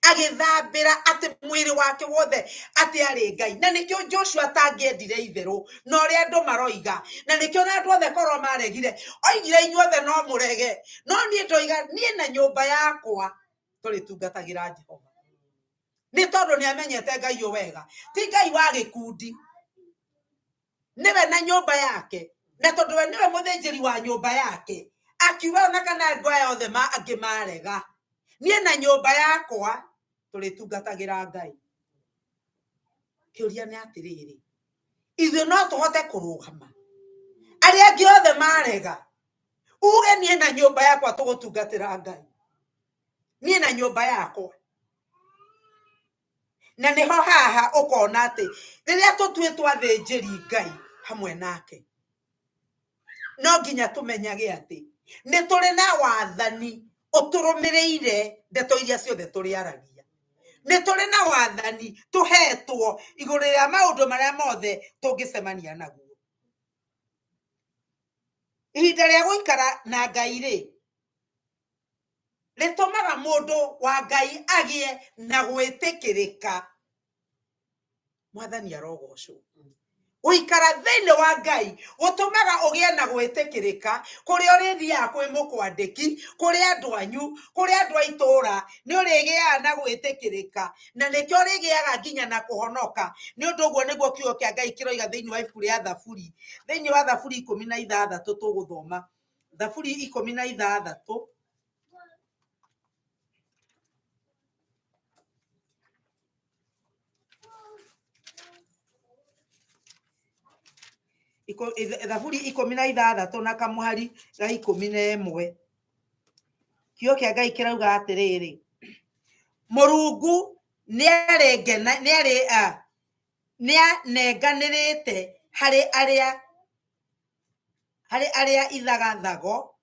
agĩthambĩra atĩ mwĩrĩ wake wothe atĩ arĩ Ngai. Na nĩkĩo Joshua atangĩendire itherũ na ũrĩa andũ maroiga na nĩkĩo na andũ othe korwo maregire oigire inyuothe no mũrege no niĩ ndoiga niĩ na nyũmba yakwa tũrĩtungatagĩra Jehova. Nĩ tondũ nĩ amenyete Ngai ũyũ wega ti Ngai wa gĩkundi, nĩwe na nyũmba yake na tondũ we nĩwe mũthĩnjĩri wa nyũmba yake akiuga ona kana andũ aya othe angĩ marega niĩ na nyũmba yakwa tũrĩtungatagĩra Ngai. Kĩũria nĩ atĩrĩrĩ ithuĩ no tũhote kũrũgama arĩa angĩ othe marega uge niĩ na nyũmba yakwa tũgũtungatĩra Ngai, niĩ na nyũmba yakwa. Na nĩho haha ũkona atĩ rĩrĩa tũtuĩtwo athĩnjĩri Ngai hamwe nake no nginya tũmenyage atĩ nĩ tũrĩ na wathani ũtũrũmĩrĩire ndeto iria ciothe tũrĩaragia. Nĩ tũrĩ na wathani tũhetwo igũrũ rĩa maũndũ marĩa mothe tũngĩcemania naguo. Ihinda rĩa gũikara na Ngai-rĩ rĩtũmaga mũndũ wa Ngai agĩe na gwĩtĩkĩrĩka. Mwathani arogocwo. Gũikara thĩinĩ wa Ngai gũtũmaga ũgĩe na gwĩtĩkĩrĩka kũrĩa ũrĩthiaga kwĩ mũkwandĩki, kũrĩ andũ anyu, kũrĩ andũ a itũũra nĩ ũrĩgĩaga na gwĩtĩkĩrĩka na nĩkĩo ũrĩgĩaga nginya na kũhonoka. Nĩ ũndũ ũguo nĩguo kiugo kĩa Ngai kĩroiga thĩinĩ wa ibuku rĩa Thaburi, thĩinĩ wa Thaburi 16 tũgũthoma Thaburi 16 Thaburi 16 na kamũhari ga 11 kiugo kĩa Ngai kĩrauga atĩrĩrĩ Mũrungu nĩanenganĩrĩte harĩ arĩa ithagathago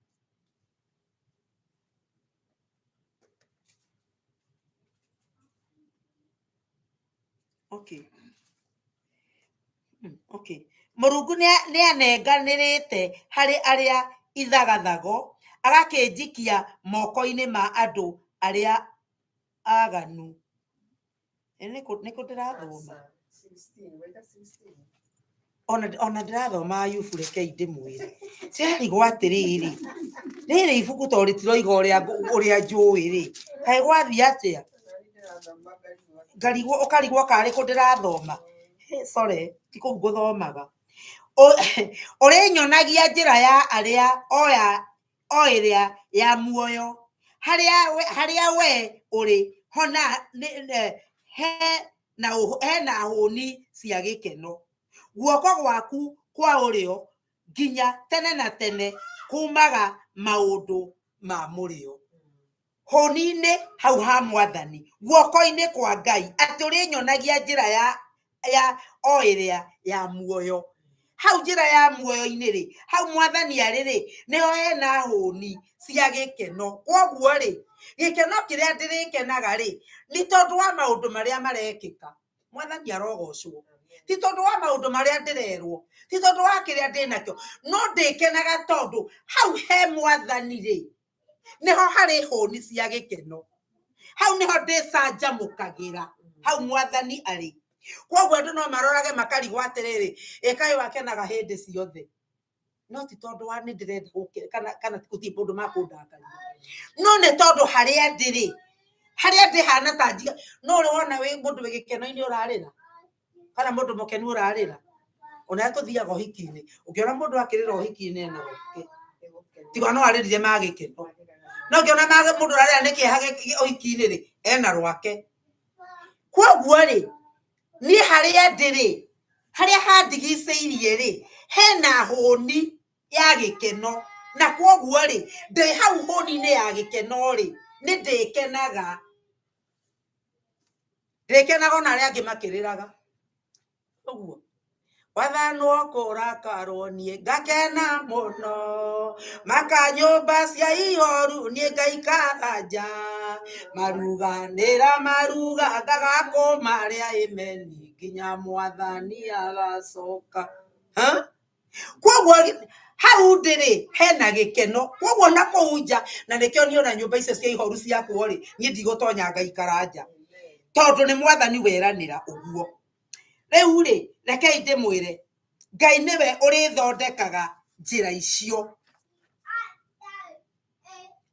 Mũrungu nĩanenganĩrĩte harĩ arĩa ithagathago agakĩnjikia moko-inĩ ma andũ arĩa aganu. Nĩkũ ndĩrathoma ona ndĩrathoma Ayubu rekei ndĩmwĩre tĩrarigwo atĩrĩrĩ rĩrĩ ibuku to rĩtiroiga ũrĩa njũĩ-rĩ kaĩ gwathiĩ atĩa ũkarigwo karĩ kũ ndĩrathoma. Sorry ti kũu ngũthomaga. Ũrĩnyonagia njĩra ya arĩa ĩrĩa ya muoyo harĩa we ũrĩ hona hena hũni cia gĩkeno. Guoko gwaku kwa ũrĩo nginya tene na tene kumaga maũndũ ma mũrĩo. Hũni-inĩ hau ha Mwathani guoko-inĩ kwa Ngai atĩ ũrĩnyonagia njĩra ya ĩrĩa ya muoyo. hau njira ya muoyo-inĩ rĩ, hau mwathani arĩ rĩ, nĩho hena hũni cia gĩkeno. Koguo rĩ, gĩkeno kĩrĩa ndĩrĩkenaga rĩ, nĩ tondũ wa maũndũ marĩa marekĩka. Mwathani arogocwo. Ti tondũ wa maũndũ marĩa ndĩrerwo, ti tondũ wa kĩrĩa ndĩnakĩo, no ndĩkenaga tondũ hau he mwathani rĩ, nĩho harĩ hũni cia gĩkeno. Hau nĩho ndĩcanjamũkagĩra, hau mwathani arĩ. Koguo andũ no marorage makarigwo atĩrĩrĩ, ĩkaĩ wakenaga hĩndĩ ciothe. No ti tondũ wa nĩ ndĩrenda kana gũtirĩ mũndũ makũndakaria, no nĩ tondũ harĩa ndĩrĩ, harĩa ndĩhana ta njiga. No ũrĩ wona mũndũ wĩ gĩkeno-inĩ ũrarĩra, kana mũndũ mũkenu ũrarĩra. Ona tũthiaga ũhiki-inĩ, ũngĩona mũndũ akĩrĩra ũhiki-inĩ ena rwake, tiga no arĩrire magĩkeno. No ũngĩona mũndũ ũrarĩra nĩ kĩeha ũhiki-inĩ rĩ, ena rwake. Koguo rĩ, niĩ harĩa ndĩrĩ, harĩa handigicĩirie rĩ, hena hũni ya gĩkeno. Na koguo rĩ, ndĩ hau hũni-inĩ ya gĩkeno rĩ, nĩ ndĩkenaga. Ndĩkenaga ona arĩa angĩ makĩrĩraga. Ũguo wathanwo kũrakarwo niĩ ngakena mũno, makanyũmba cia ihoru niĩ ngaikara nja, maruganĩra maruga ngagakũmarĩa imeni nginya mwathani agacoka. Koguo hau ndĩrĩ hena gĩkeno. Koguo na kũu nja, na nĩkĩo niĩ ona nyũmba icio cia ihoru ciakwo rĩ, niĩ ndigũtonya ngaikara nja, tondũ nĩ mwathani weranĩra ũguo. Rĩu rĩ, rekei ndĩmwĩre, Ngai nĩwe ũrĩthondekaga njĩra icio.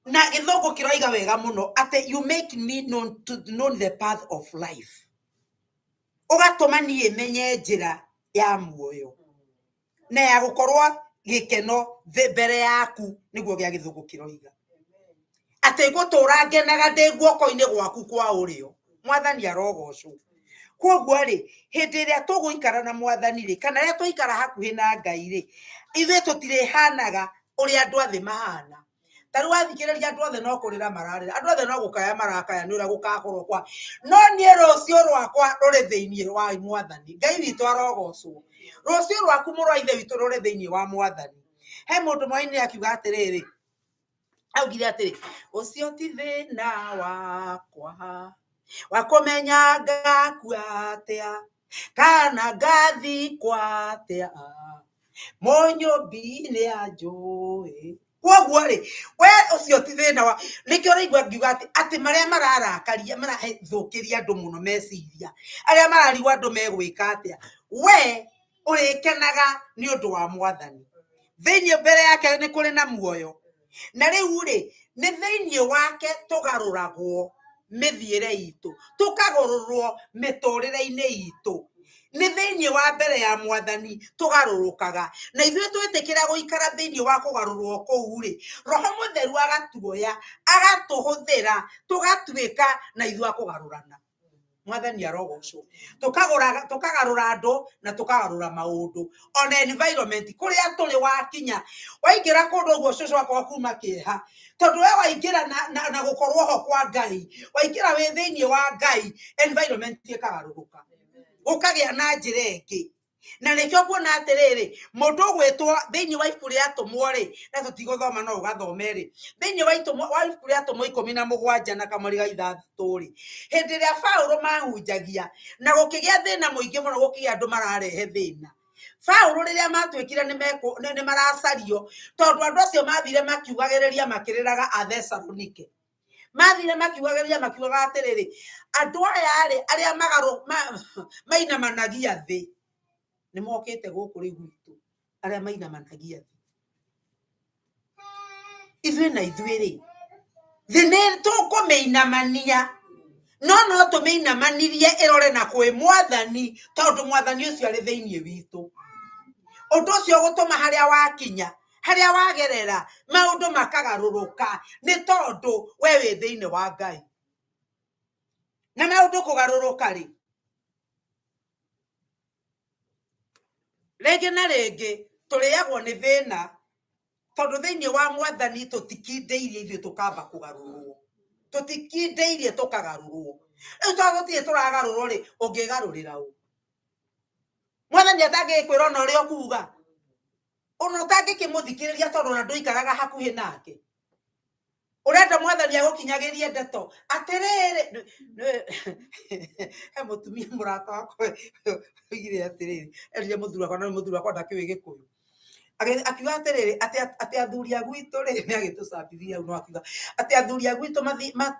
Na gĩthũngũ kĩroiga wega mũno atĩ you make me know the path of life. Ũgatũma niĩ menye njĩra ya muoyo na ya gũkorwo gĩkeno mbere yaku, nĩguo gĩa gĩthũngũ kĩroiga. Atĩ gũtũra ngenaga ndĩ guoko-inĩ gwaku kwa ũrĩo. Mwathani arogocwo. Koguo rĩ, hĩndĩ ĩrĩa tũgũikara na mwathani rĩ, kana rĩrĩa tũikara hakuhĩ na Ngai rĩ, ithuĩ tũtirĩhanaga ũrĩa andũ athĩ mahana. Ta rĩu wathikĩrĩria andũ othe no kũrĩra mararĩra, andũ othe no gũkaya marakaya nĩ ũrĩa gũkakorwo kwa. No niĩ rũciũ rwakwa rũrĩ thĩinĩ wa mwathani. Ngai witũ arogocwo. Rũciũ rwaku mũrũ wa ithe witũ rũrĩ thĩinĩ wa mwathani. He mũndũ mwaini akiuga atĩrĩrĩ, augire atĩrĩ, ũcio ti thĩna wakwa wa kũmenya ngakua atĩa kana ngathikwo atĩa, mũnyũmbi nĩ anjũĩ. Koguo rĩ, we ũcio ti thĩna wa, nĩkĩo ũraigua ngiuga atĩ marĩa mararakaria marahithũkĩria andũ mũno meciria, arĩa mararigwo andũ megwĩka atĩa, we ũrĩkenaga nĩ ũndũ wa mwathani. Thĩinĩ mbere yake nĩ kũrĩ na muoyo. Na rĩu rĩ, nĩ thĩinĩ wake tũgarũragwo mĩthiĩre itũ, tũkagarũrwo mĩtũrĩre-inĩ itũ. Nĩ thĩinĩ wa mbere ya mwathani tũgarũrũkaga. Na ithuĩ twĩtĩkĩra gũikara thĩinĩ wa kũgarũrwo kũu rĩ, Roho Mũtheru agatuoya, agatũhũthĩra, tũgatuĩka na ithuĩ akũgarũrana. Mwathani arogocwo. Tũkagarũra andũ na tũkagarũra maũndũ. Ona environment kũrĩa tũrĩ wakinya, waingĩra kũndũ ũguo cũcũ wakwa kuma kĩeha, tondũ we waingĩra na gũkorwo ho kwa Ngai, waingĩra wĩ thĩinĩ wa Ngai, environment ĩkagarũrũka, gũkagĩa na njĩra ĩngĩ. Na nĩkĩo kuona atĩrĩrĩ, mũndũ ũgwĩtwo thĩinĩ wa ibuku rĩa atũmwo rĩ, na tũtigũthoma no ũgathome rĩ, thĩinĩ wa ibuku rĩa atũmwo 17 na kamũri ga 3 rĩ, hĩndĩ ĩrĩa Paũlũ mahunjagia na gũkĩgĩa thĩna mũingĩ mũno, gũkĩgĩa andũ mararehe thĩna, Paũlũ rĩrĩa matuĩkire nĩ maracario, tondũ andũ acio mathire makiugagĩrĩria makĩrĩraga Athesalonike, mathire makiugagĩrĩria makiugaga atĩrĩrĩ, andũ aya rĩ, arĩa mainamanagia thĩ nĩ mokĩte gũkũ rĩ gwitũ, arĩa mainamanagia thĩ. Ithuĩ na ithuĩ rĩ, thĩ nĩ tũkũmĩinamania, no tũmĩinamanirie ĩrore na kwĩ mwathani, tondũ mwathani ũcio arĩ thĩinĩ witũ. Ũndũ ũcio gũtũma harĩa wakinya, harĩa wagerera, maũndũ makagarũrũka, nĩ tondũ we wĩ thĩinĩ wa Ngai. Na maũndũ kũgarũrũka rĩ, rĩngĩ na rĩngĩ tũrĩagwo nĩ thĩna, tondũ thĩinĩ wa mwathani tũtikindĩirie ithuĩ tũkamba kũgarũrwo, tũtikindĩirie tũkagarũrwo. Rĩu tondũ tũtirĩ tũragarũrwo rĩ, ũngĩgarũrĩra ũ? Mwathani atangĩkwĩra ona ũrĩa ũkuga, ona utangĩkĩmũthikĩrĩria tondũ ona ndũikaraga hakuhĩ nake urenda mwathani agũkinyagirie ndeto atiriri he mutumia murata wakwa oigire atiriri eria muthura kwa na muthura kwa ndakiũĩ Gĩkũyũ akiuga atiriri ati athuri a gwitũ ri nĩ agĩtũcambithia no akiuga ati athuri a gwitũ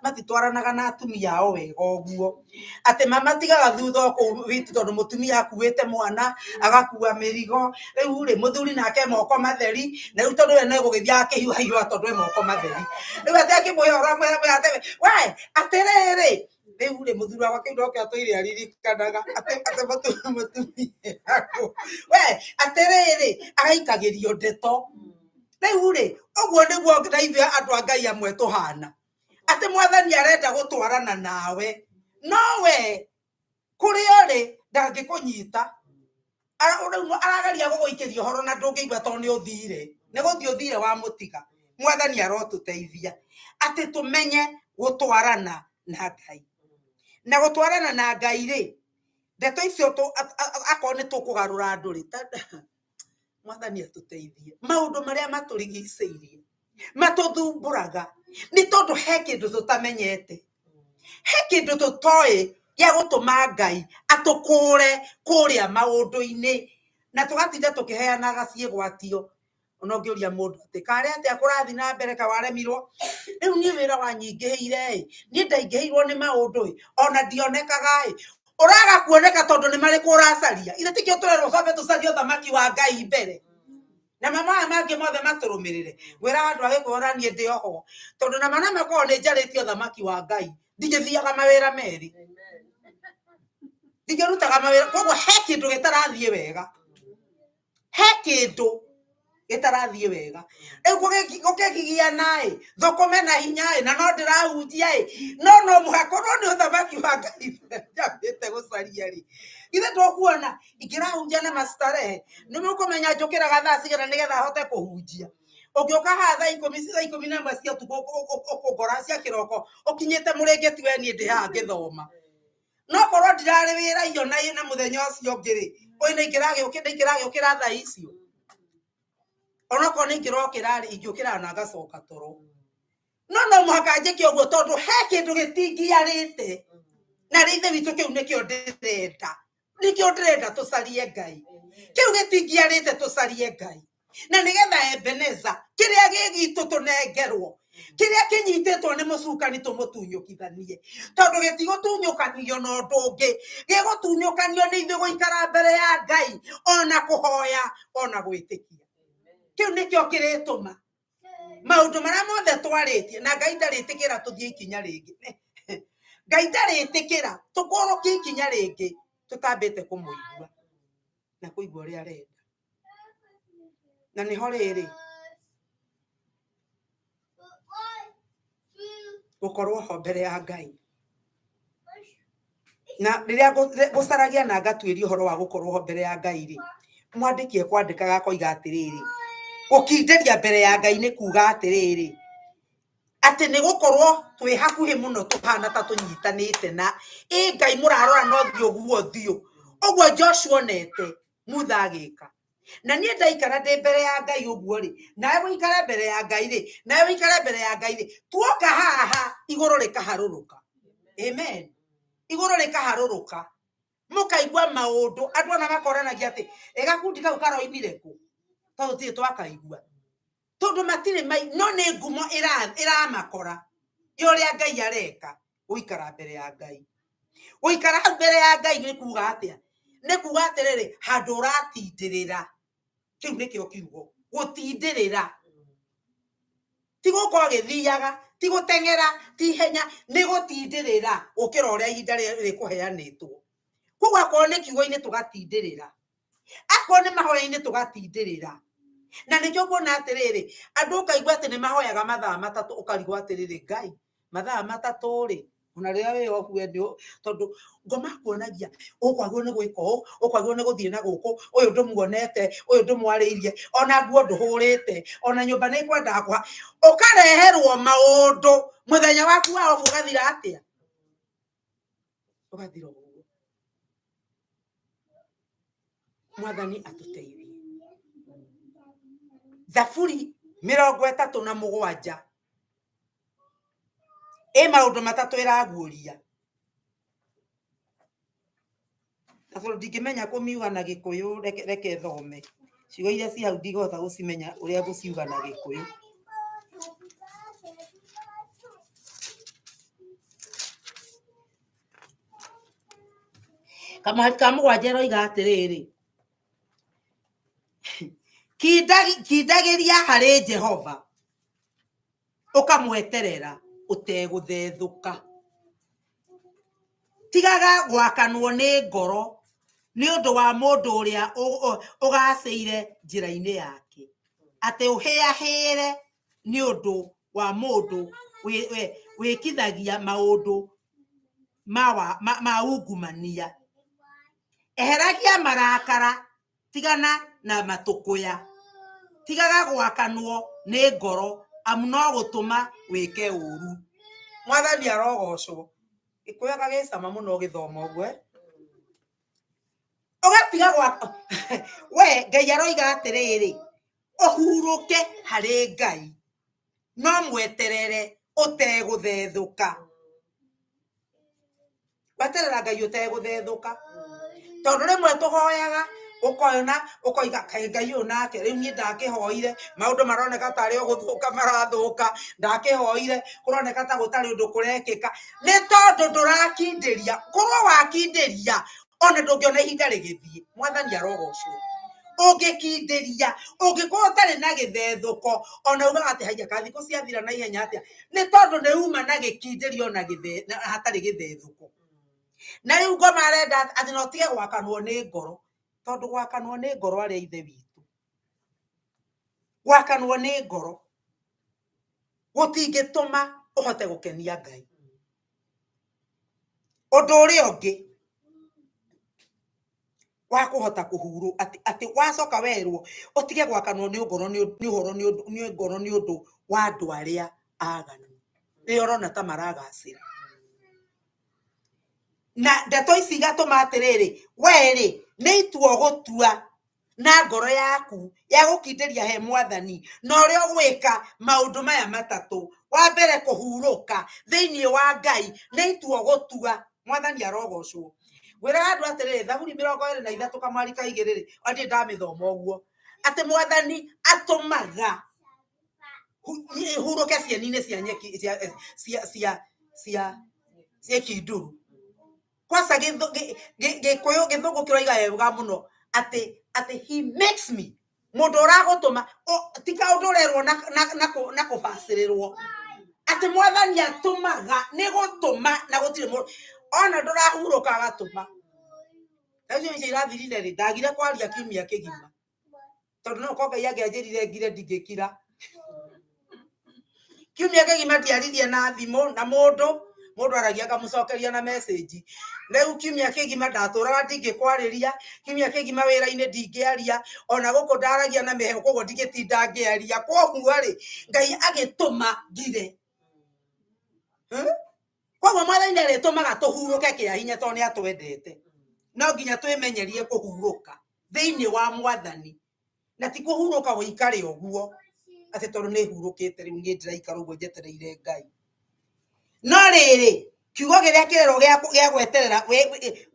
matitwaranaga na atumia ao wega ũguo ati mamatigaga thutha kũu witũ tondũ mutumia akuĩte mwana agakua mĩrigo rĩu rĩ muthuri nake moko matheri na rĩu tondũ we nĩ gũgĩthiaga kĩhiũha tondũ we moko matheri rĩu ati akĩmũhora mwĩra we atiriri rĩu rĩ muthura wake ndoke atũire aririkanaga ati mutumia we atiriri agaikagĩrio ndeto rĩu rĩ ũguo nĩguo na ithuĩ andũ a Ngai amwe tũhana ati mwathani arenda gũtwarana nawe nowe kũrĩa ũrĩ ndangĩkũnyita arageria gũgũikĩria ũhoro na ndũngĩigua tondũ nĩ ũthire nĩ gũthiĩ ũthire wa mũtiga mwathani arotũteithia ati tũmenye gũtwarana na Ngai na gũtwarana na Ngai rĩ ndeto icio akorwo nĩ tũkũgarũra andũ rĩ mwathani atũteithie maũndũ marĩa matũrigicĩirie matũthumbũraga nĩ tondũ he kĩndũ tũtamenyete he kĩndũ tũtoĩ gĩa gũtũma Ngai atũkũre kũrĩa maũndũ-inĩ na tũgatinda tũkĩheanaga ciĩgwatio ona ũngĩũria mũndũ atĩ karĩ atĩa kũrathi na mbere kawaremirwo rĩu niĩ wĩra wanyingĩhĩire niĩ ndaingĩhĩirwo nĩ maũndũ ona ndionekaga ũraga kuoneka tondũ nĩ marĩkũ ũracaria ithe tikĩo tũrerwo cobe tũcarie ũthamaki wa Ngai mbere na mama mangĩ mothe matũrũmĩrĩre wĩra wa andũ a Gĩkũyũ na niĩ ndĩ oho tondũ na mana makorwo nĩ njarĩtie ũthamaki wa Ngai ndingĩthiaga mawĩra merĩ ndingĩrutaga mawĩra koguo he kĩndũ gĩtarathiĩ wega he kĩndũ gĩtarathiĩ wega rĩu gũkĩgigia naĩ thũkũme na hinya na no ndĩrahunjia no mũhaka no nĩ ũthamaki wa Ngai njambĩte gũcaria rĩ ithe ndũkuona ingĩrahunjia na mastarehe nĩ mũkũmenya njũkĩraga thaa cigana nĩgetha hote kũhunjia ũngĩũka haha thaa 10 cia ũtukũ ũkũngora cia kĩroko ũkinyĩte mũrĩngĩti we niĩ ndĩ haha ngĩthoma no korwo ndirarĩ wĩra iyo na mũthenya ũcio ũngĩ rĩ ingĩragĩũkĩra thaa icio ona korwo nĩ ingĩrokĩra rĩ ingĩũkĩra na ngacoka toro no mũhaka njĩke ũguo tondũ he kĩndũ gĩtingiarĩte na rĩ ithe witũ kĩu nĩkĩo ndĩrenda tũcarie Ngai kĩu gĩtingiarĩte tũcarie Ngai na nĩgetha Ebeneza kĩrĩa gĩgitũ tũnengerwo kĩrĩa kĩnyitĩtwo nĩ mũcukani tũmũtunyũkithanie tondũ gĩtigũtunyũkanio na ũndũ ũngĩ gĩgũtunyũkanio nĩ ithuĩ gũikara mbere ya Ngai ona kũhoya ona gwĩtĩkia kĩu nĩkĩo kĩrĩtũma maũndũ marĩa mothe twarĩtie na Ngai ndarĩtĩkĩra tũthiĩ ikinya rĩngĩ Ngai ndarĩtĩkĩra tũkũrũkie ikinya rĩngĩ tũtambĩte kũmũigua na kũigua ũrĩa arenda na nĩho rĩrĩ gũkorwo ho mbere ya Ngai na rĩrĩa gũcaragia na ngatuĩria ũhoro wa gũkorwo ho mbere ya Ngai rĩ mwandĩki ekwandĩkaga akoiga atĩrĩrĩ gũkindĩria mbere ya Ngai nĩ kuga atĩrĩrĩ atĩ nĩ gũkorwo twĩ hakuhĩ mũno tũhana ta tũnyitanĩte na Ngai mũrarora no thiũ guo thiũ ũguo Joshua onete Mutha agĩka na niĩ ndaikara ndĩ mbere ya Ngai ũguo rĩ nawe ũikare mbere ya Ngai rĩ nawe ũikare mbere ya Ngai rĩ tuoka haha igũrũ rĩkaharũrũka amen igũrũ rĩkaharũrũka mũkaigua maũndũ andũ ona makoranagia atĩ gakundi kau karoimire kũ tondũ tũtirĩ twakaigua tondũ matirĩ no nĩ ngumo ĩramakora ũrĩa Ngai areka gũikara mbere ya Ngai gũikara mbere ya Ngai nĩ kuga atĩa nĩ kuga atĩrĩrĩ handũ ũratindĩrĩra kĩu nĩkĩo kiugo gũtindĩrĩra ti gũkorwo gĩthiaga ti gũteng'era ti ihenya nĩ gũtindĩrĩra gũkĩra ũrĩa ihinda rĩkũheanĩtwo koguo akorwo nĩ kiugo-inĩ tũgatindĩrĩra akorwo nĩ mahoya-inĩ tũgatindĩrĩra na nĩkĩo kuona atĩrĩrĩ andũ ũkaigua atĩ nĩ mahoyaga mathaa matatũ ũkarigwo atĩrĩrĩ Ngai mathaa matatũ rĩ ona rĩrĩa wĩ oku tondũ ngoma kuonagia ũkwagwo nĩ gwĩka ũũ ũkwagwo nĩ gũthiĩ na gũkũ ũyũ ndũmuonete ũyũ ndũmwarĩirie ona nguo ndũhũrĩte ona nyũmba nĩ ikwendaga kwa ũkareherwo maũndũ mũthenya waku wa obu ũgathira atĩa ũgathira ũguo mwathani atũteithie thaburi 37 maundu matatu iraguria na tondå ndingämenya kå miuga na gä kå yå reke thome ciugo iria ci hau ndigåhota gå cimenya å rä a ngå ciuga na gä kå yå. Kamari ka mũgwanja roiga atĩrĩrĩ, kindagĩria harĩ Jehova ũkamweterera ũtegũthethũka. Tigaga gwakanwo nĩ ngoro nĩ ũndũ wa mũndũ ũrĩa ũgacĩire njĩra-inĩ yake, atĩ ũhĩahĩre nĩ ũndũ wa mũndũ wĩkithagia maũndũ ma ungumania. Eheragia marakara, tigana na matũkũya. Tigaga gwakanwo nĩ ngoro amu no gũtũma wĩke ũru. Mwathani arogocwo. Gĩkũyũ gagĩcama mũno gĩthoma ũguo. Ũgatiga gwaka we Ngai aroiga atĩrĩrĩ, ũhurũke harĩ Ngai no mweterere ũtegũthethũka. Weterera Ngai ũtegũthethũka. Tondũ rĩmwe tũhoyaga ũkoona ũkoiga kaĩ Ngai ũyũ nake rĩu niĩ ndakĩhoire maũndũ maroneka tarĩ o gũthũka marathũka, ndakĩhoire kũroneka ta gũtarĩ ũndũ kũrekĩka. Nĩ tondũ ndũrakindĩria. Korwo wakindĩria ona ndũngĩona ihinda rĩgĩthiĩ. Mwathani arogocwo. Ũngĩkindĩria ũngĩkorwo ũtarĩ na gĩthethũko ona ugaga atĩ haiya ka thikũ ciathira na ihenya atĩa, nĩ tondũ nĩ uma na gĩkindĩrio na hatarĩ gĩthethũko. Na rĩu ngoma arenda atĩ no tige gwakanwo nĩ ngoro, tondũ gwakanwo nĩ ngoro arĩa ithe witũ, gwakanwo nĩ ngoro gũtingĩtũma ũhote gũkenia Ngai. Ũndũ ũrĩa ũngĩ wa kũhota kũhurwo atĩ wacoka werwo ũtige gwakanwo nĩ ngoro nĩ ũndũ wa andũ arĩa aganu nĩ ũrona ta maragacĩra. Na ndeto ici igatũma atĩrĩrĩ, werĩ nĩ itua gũtua na ngoro yaku ya gũkindĩria he Mwathani na ũrĩa ũgwĩka maũndũ maya matatũ. Wa mbere kũhurũka thĩinĩ wa Ngai nĩ itua gũtua. Mwathani arogocwo. Gwĩraga andũ atĩrĩrĩ, Thaburi 23 kamwari ka 2 atĩ ndamĩthoma ũguo, atĩ Mwathani atũmaga hurũke cieni-inĩ cia nyeki cia kinduru. Kwanza gĩkũyũ gĩthũngũ kĩroiga wega mũno atĩ he makes me. Mũndũ ũragũtũma ti kaũndũ ũrerwo na kũbacĩrĩrwo. Atĩ Mwathani atũmaga nĩ gũtũma na gũtirĩ mũndũ ona ndũrahurũka agatũma. Icio icio irathirire rĩ, ndagire kwaria kiumia kĩgima tondũ no ko Ngai angĩanjĩrire ngire ndingĩkira. Kiumia kĩgima ndiaririe na thimũ na mũndũ aragia ngamũcokeria na message. Rĩu kiumia kĩgima ndatũraga ndingĩkwarĩria, kiumia kĩgima wĩra-inĩ ndingĩaria, ona gũkũ ndaragia na mĩhehu koguo ndingĩtinda ngĩaria. Koguo rĩ Ngai agĩtũma ngire. Koguo Mwathani arĩtũmaga tũhurũke kĩa hinya tondũ nĩ atwendete. No nginya twĩmenyerie kũhurũka thĩinĩ wa Mwathani, na ti kũhurũka wĩikare ũguo atĩ tondũ nĩ hurũkĩte rĩu niĩ ndĩraikara ũguo njetereire Ngai. No rĩrĩ kiugo kĩrĩa kĩrerwo gĩa gweterera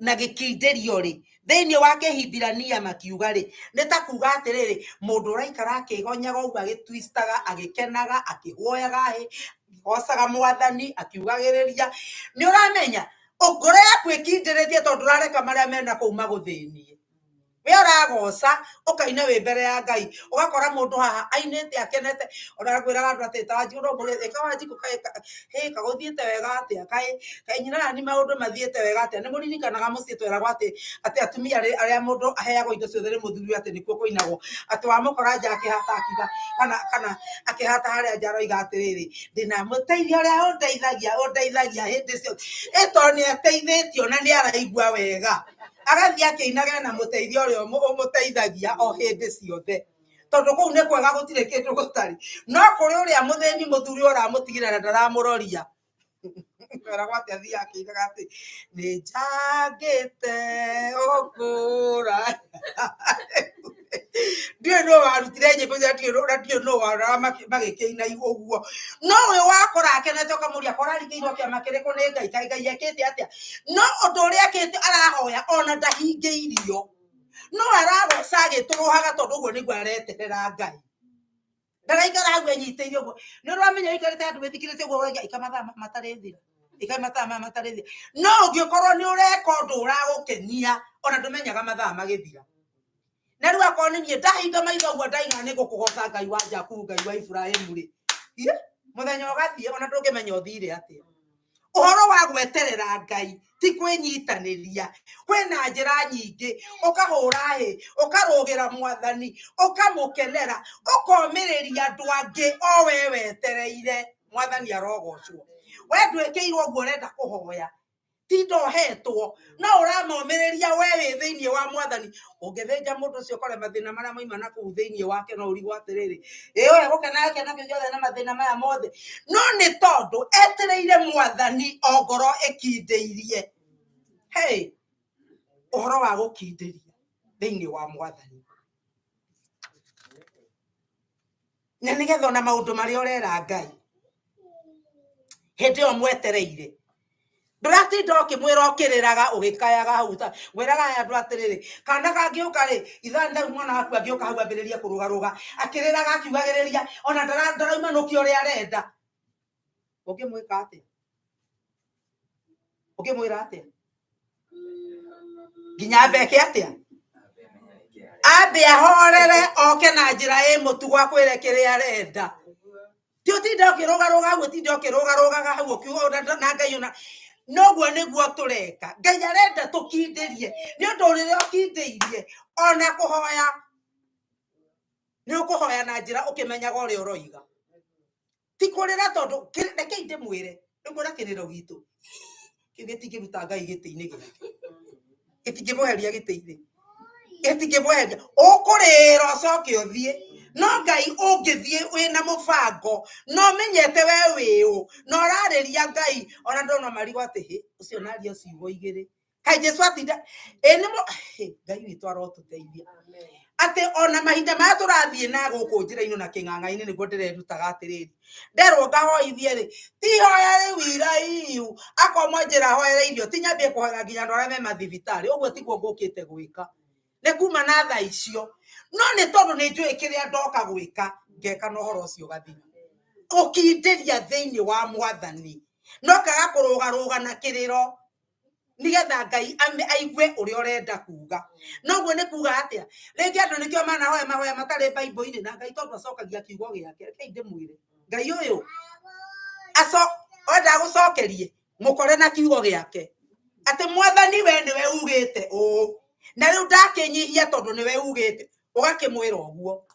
na gĩkindĩrio rĩ, thĩinĩ wa Kĩhibirania makiuga rĩ, nĩ ta kuga atĩrĩrĩ, mũndũ ũraikara akĩgonyaga ũguo agĩtwistaga agĩkenaga akĩhoyaga akĩgocaga Mwathani akiugagĩrĩria. Nĩ ũramenya ngoro yaku ĩkindĩrĩtie tondũ ũrareka marĩa mena kũu magũthĩnie. We ũragoca ũkaina wĩ mbere ya Ngai, ũgakora mũndũ haha ainĩte akenete. Ona gwĩraga andũ atĩ Wanjikũ no mũrĩka Wanjikũ kaĩ kagũthiĩte wega atĩa, kaĩ nyina nani maũndũ mathiĩte wega atĩa. Nĩ mũririkanaga mũciĩ tweragwo atĩ atumia arĩa mũndũ aheagwo indo ciothe nĩ mũthuri atĩ nĩkuo kũinagwo, atĩ wamũkora nja akĩhata akiuga kana akĩhata harĩa nja aroiga atĩrĩrĩ, ndĩna mũteithia ũrĩa ũndeithagia hĩndĩ ciothe. Tondũ nĩ ateithĩtio na nĩ araigua wega, agathiĩ akĩinaga na mũteithia ũrĩa ũmũteithagia o hĩndĩ ciothe, tondũ kũu nĩ kwega gũtirĩ kĩndũ gũtarĩ. No kũrĩ ũrĩa mũthĩni mũthuri ũramũtigĩra na ndaramũroria. Eragwo atĩ athiĩ akĩinaga atĩ nĩ njangĩte ũkũra. ndio no warutire nyimbo cia ndio no wara magikina iguo no we wakora akenete kamuria korari kiirwo kia makiriko ni ngai yakite atia no undu uria akite arahoya ona ndahingeirio no aragoca agituruhaga tondu uguo niguo areterera ngai ndaraikara hau enyiteirie uguo ni uramenya ikarite andu withikirite uguo uraiga ikamatha matarithira ikamata matarithira no ungikorwo ni ureka undu uragukenia ona ndumenyaga mathaa magithira na riu akorwo ni nie ndahinga maitho uguo ndaiga ni gukugoca ngai wa Jakubu ngai wa Ibrahimu ri muthenya ugathie ona ndungimenya uthire atia uhoro wa gweterera ngai ti kwinyitaniria kwina njira nyingi ukahura hi ukarugira mwathani ukamukenera ukomiriria andu angi o we wetereire mwathani arogocwo we ndwekeirwo uguo urenda kuhoya ti ndohetwo no uramomiriria we wi thiini wa mwathani ungithinja mundu ucio kore mathina maria maima na kuu thiini wake no urigwo atiriri we gukenake na kiothe na mathina maya mothe no ni tondu etereire mwathani o ngoro ikindeirie hey uhoro wa gukinderia thiini wa mwathani na nigetha ona maundu maria urera ngai hindi o mwetereire nduratinda ukimwira ukiriraga ugikayaga hau ta wiraga andu atiriri kana kangiuka ri ithanda mwana waku angiuka hau ambiriria kurugaruga akiriraga akiugagiriria ona ndarauma nuki uri arenda ukimwika atia ukimwira atia ginya beke atia ambe ahorere oke na njira mutugo akwire kiri arenda ti utinda ukirugaruga hau utinda ukirugaruga hau ukiuga na ngai ona noguo niguo tureka ngai arenda tukinderie ni undu rire ukindeirie ona kuhoya ni ukuhoya na njira ukimenyaga uri uroiga ti kurira tondu reke inde mwire ngura kiriro gitu kigetingiruta ngai giti-ini giki itingimuheria giti-ini itingimuheria ukurira ucoke uthie no ngai ungithie wina mubango no menyete we wiu no rariria ngai ona ndona marigo ati ucio naria ciugo igiri kai Jesu atinda ngai witu arotuteithia ati ona mahinda ma turathie na guku njira-ini na king'ang'a-ini niguo ndirerutaga atiriri nderwo ngahoithie ri ti hoya ri wiraiu akomwa njira hoya irio ti nyambie kuhoya nginya andu aria me mathibitari uguo tiguo ngukite gwika ni kuma na tha icio no ni tondu ni njui kiria ndoka gwika ngeka no horo ucio gathira ukinderia thiini wa mwathani no kaga kurugaruga na kiriro nigetha ngai aigue uria urenda kuga noguo ni kuga atia ringi andu nikio mana mahoya matari Bible-ini na ngai tondu acokagia kiugo giake reke inde mwire ngai uyu onda gucokerie mukore na kiugo giake ati mwathani we niwe ugite na riu ndakinyihia tondu niwe ugite ugakimwira uguo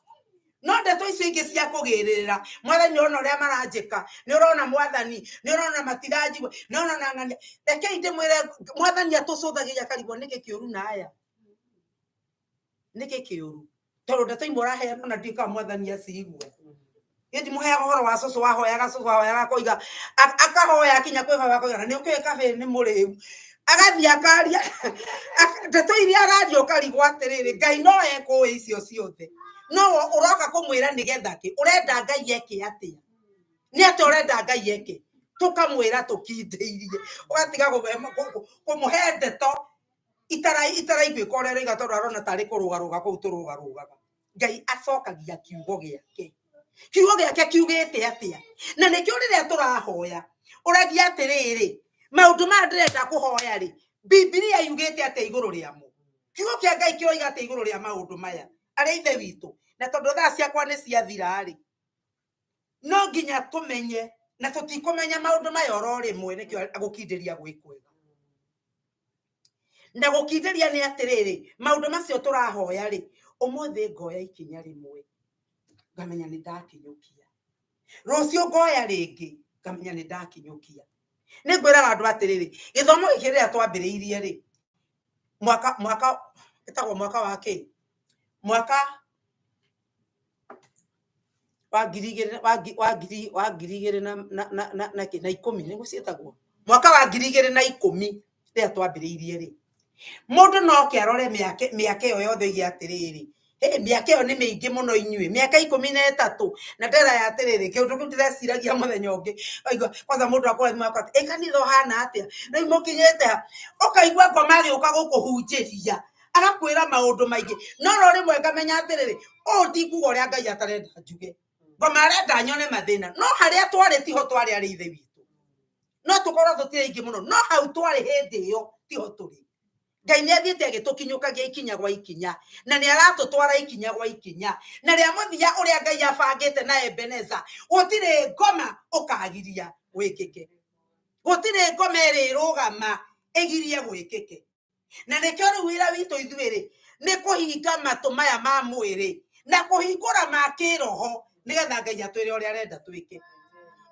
no ndeto icio ingi cia kugiririra mwathani ona uria maranjika ni urona mwathani ni urona matiranjigwa ni urona ng'ania reke inde mwire mwathani atucuthagiria karigwo niki kiuru na aya niki kiuru tondu ndeto imwe uraheana na ndika mwathani aciigwe yendi muheaga horo wa cucu wahoyaga koiga akahoya akinya kwihoya koiga ni ukiwe kabe ni muriu agathia akaria ndeto iria arario karigwo atiriri ngai no ekuwe icio ciothe no uroka kumwira nigetha ki urenda ngai eke atia ni ati urenda ngai eke tukamwira tukindeirie ugatiga kumuhe ndeto itaraiguika uria riga tondu arona tari kurugaruga kuu turugarugaga ngai acokagia kiugo giake kiugite atia na nikio riria turahoya uragia atiriri maundu ma ndirenda kuhoya ri Biblia yugite atia iguru riamo kiugo kia ngai kioiga atia iguru ria maundu maya ari ithe witu na tondu thaa ciakwa ni ciathira ri no nginya tumenye na tutikumenya maundu maya oro rimwe nikio agukinderia gwikwega na gukinderia ni atiriri maundu macio turahoya ri umuthi ngoya ikinya rimwe ngamenya ni ndakinyukia rucio ngoya ringi ngamenya ni ndakinyukia ni ngwiraga andu atiriri githomo giki riria twambiriirie ri mwaka etagwo mwaka wa ki mwaka wa ngiri na ikumi niguo cietagwo mwaka wa 2010 riria twambiriirie ri mundu no kiarore miaka iyo yothe igi atiriri mĩaka ĩyo nĩ mĩingĩ mũno inyuĩ, mĩaka 13 na ndera ya atĩrĩrĩ kĩũndũ kĩu ndĩreciragia mũthenya ũngĩ aigua kwanza mũndũ akũrathima akati kanitha ũhana atĩa rĩu mũkinyĩte ha ũkaigua ngoma agĩũka gũkũhunjĩria agakwĩra maũndũ maingĩ no rĩmwe ngamenya atĩrĩrĩ ti kuga ũrĩa Ngai atarenda njuge ngoma arenda nyone mathĩna no harĩa twarĩ tiho twarĩ arĩ ithe witũ no tũkorwo tũtirĩ ingĩ mũno no hau twarĩ hĩndĩ ĩyo tiho tũrĩ. Ngai nĩ athiĩte agĩtũkinyũkagia ikinya gwa ikinya na nĩ aratũtwara ikinya gwa ikinya na rĩa mũthia ũrĩa Ngai abangĩte na Ebeneza gũtirĩ ngoma ũkagiria gwĩkĩke, gũtirĩ ngoma ĩrĩrũgama ĩgirie gwĩkĩke. Na nĩkĩo rĩu wĩra witũ ithuĩ nĩ kũhinga matũ maya ma mwĩrĩ na kũhingũra ma kĩroho nĩgetha Ngai atwĩre ũrĩa arenda twĩke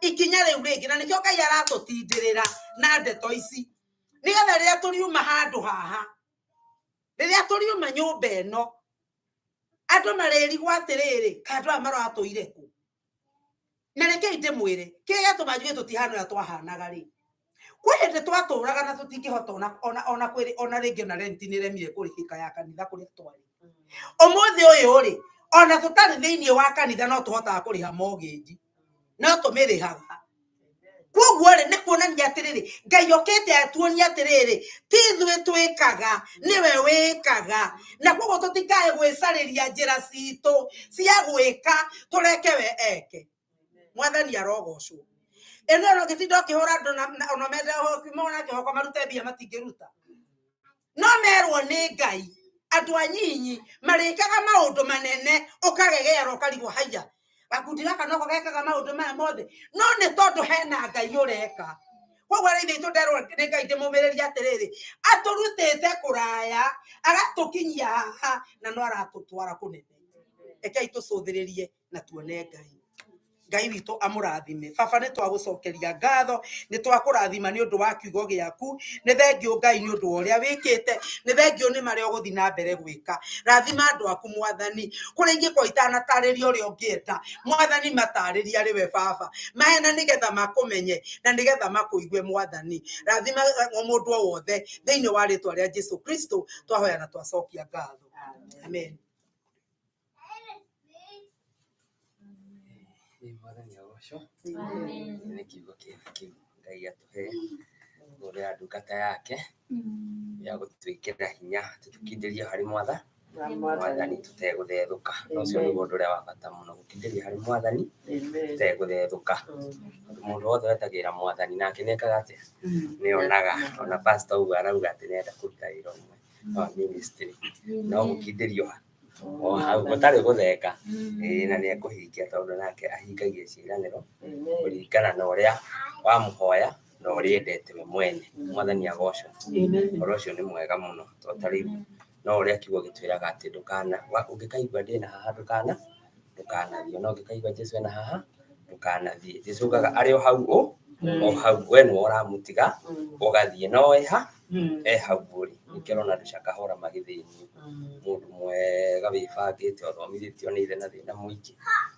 ikinya rĩu rĩngĩ. Na nĩkĩo Ngai aratũtindĩrĩra na ndeto ici nĩgetha rĩrĩa tũriuma handũ haha, rĩrĩa tũriuma nyũmba ĩno andũ marĩrigwo atĩrĩrĩ andũ aya maratũire kũ. Na reke ndĩmwĩre kĩrĩa gĩtũma njuge tũtihana ũrĩa twahanaga rĩ, kwĩ hĩndĩ twatũraga na tũtingĩhota ona rĩngĩ na renti nĩ remire kũrĩhĩka ya kanitha kũrĩa twarĩ. Ũmũthĩ ũyũ rĩ ona tũtarĩ thĩinĩ wa kanitha no tũhotaga kũrĩha mortgage no tũmĩrĩhaga. Koguo rĩ nĩ kuonania atĩrĩrĩ Ngai okĩte atuonia atĩrĩrĩ ti ithuĩ twĩkaga nĩwe wĩkaga na koguo tũtikae gwĩcarĩria njĩra citũ cia gwĩka tũreke we eke. Mwathani arogocwo. Ĩno no gĩtinda ũkĩhũra andũ ona menda mona kĩhoko marute mbia matingĩruta no merwo nĩ Ngai andũ anyinyi marĩkaga maũndũ manene ũkagegera ũkarigwo haiya gakundi gaka noko gekaga maũndũ maya mothe no nĩ tondũ hena Ngai ũreka. Koguo rĩ ithuĩ tũnderwo nĩ Ngai ndĩmũmĩrĩria atĩrĩrĩ atũrutĩte kũraya agatũkinyia haha na no aratũtwara kũnene. Rekei tũcũthĩrĩrie na tuone Ngai witũ amũrathime. Baba nĩ twagũcokeria ngatho nĩ twakũrathima nĩ ũndũ wa kiugo gĩaku. Nĩ thengiũ Ngai nĩ ũndũ wa ũrĩa wĩkĩte, nĩ thengiũ nĩ marĩa ũgũthiĩ na mbere gwĩka. Rathima andũ aku Mwathani kũrĩa ingĩkorwo itanatarĩria ũrĩa ũngĩenda Mwathani matarĩria arĩwe Baba mahe na nĩgetha makũmenye na nĩgetha makũigue Mwathani. Rathima mũndũ o wothe thĩinĩ wa rĩtwa rĩa Jesũ Kristo twahoya na twacokia ngatho. Amen. Mwathani agocwo. Nĩ kiugo kĩu Ngai atũhe ũrĩa ndungata yake ya gũtwĩkĩra hinya tũkindĩrio harĩ Mwathani tũtegũthethũka. Na ũcio nĩguo ũndũ ũrĩa wa bata mũno gũkindĩrio harĩ Mwathani tũtegũthethũka. Mũndũ wothe wetagĩrĩra Mwathani nake nĩekaga atĩa nĩonaga. Ona pastor ũguo arauga atĩ nĩenda kũruta wĩra ũmwe wa ministry no gũkindĩrio o hau gũtarĩ gũtheka na nĩ ekũhingia tondũ nake ahingagia ciĩranĩro kũringana na ũrĩa wamũhoya na ũrĩa endete we mwene. Mwathani agocwo. Ũhoro ũcio nĩ mwega mũno tondũ ta rĩu no ũrĩa kiugo gĩtwĩraga atĩ ũngĩkaigua ndĩna haha ndũkanathiĩ no ũngĩkaigua Jesũ ena haha ndũkanathiĩ. Jesũ augaga arĩ o hau we nĩwe ũramũtiga ũgathiĩ no hau ũrĩ. Nĩkĩo ũrona andũ cakahũra magĩthĩnio. Mũndũ mwega wĩbangĩte ũthomithĩtio nĩ ithe na thĩna mũingĩ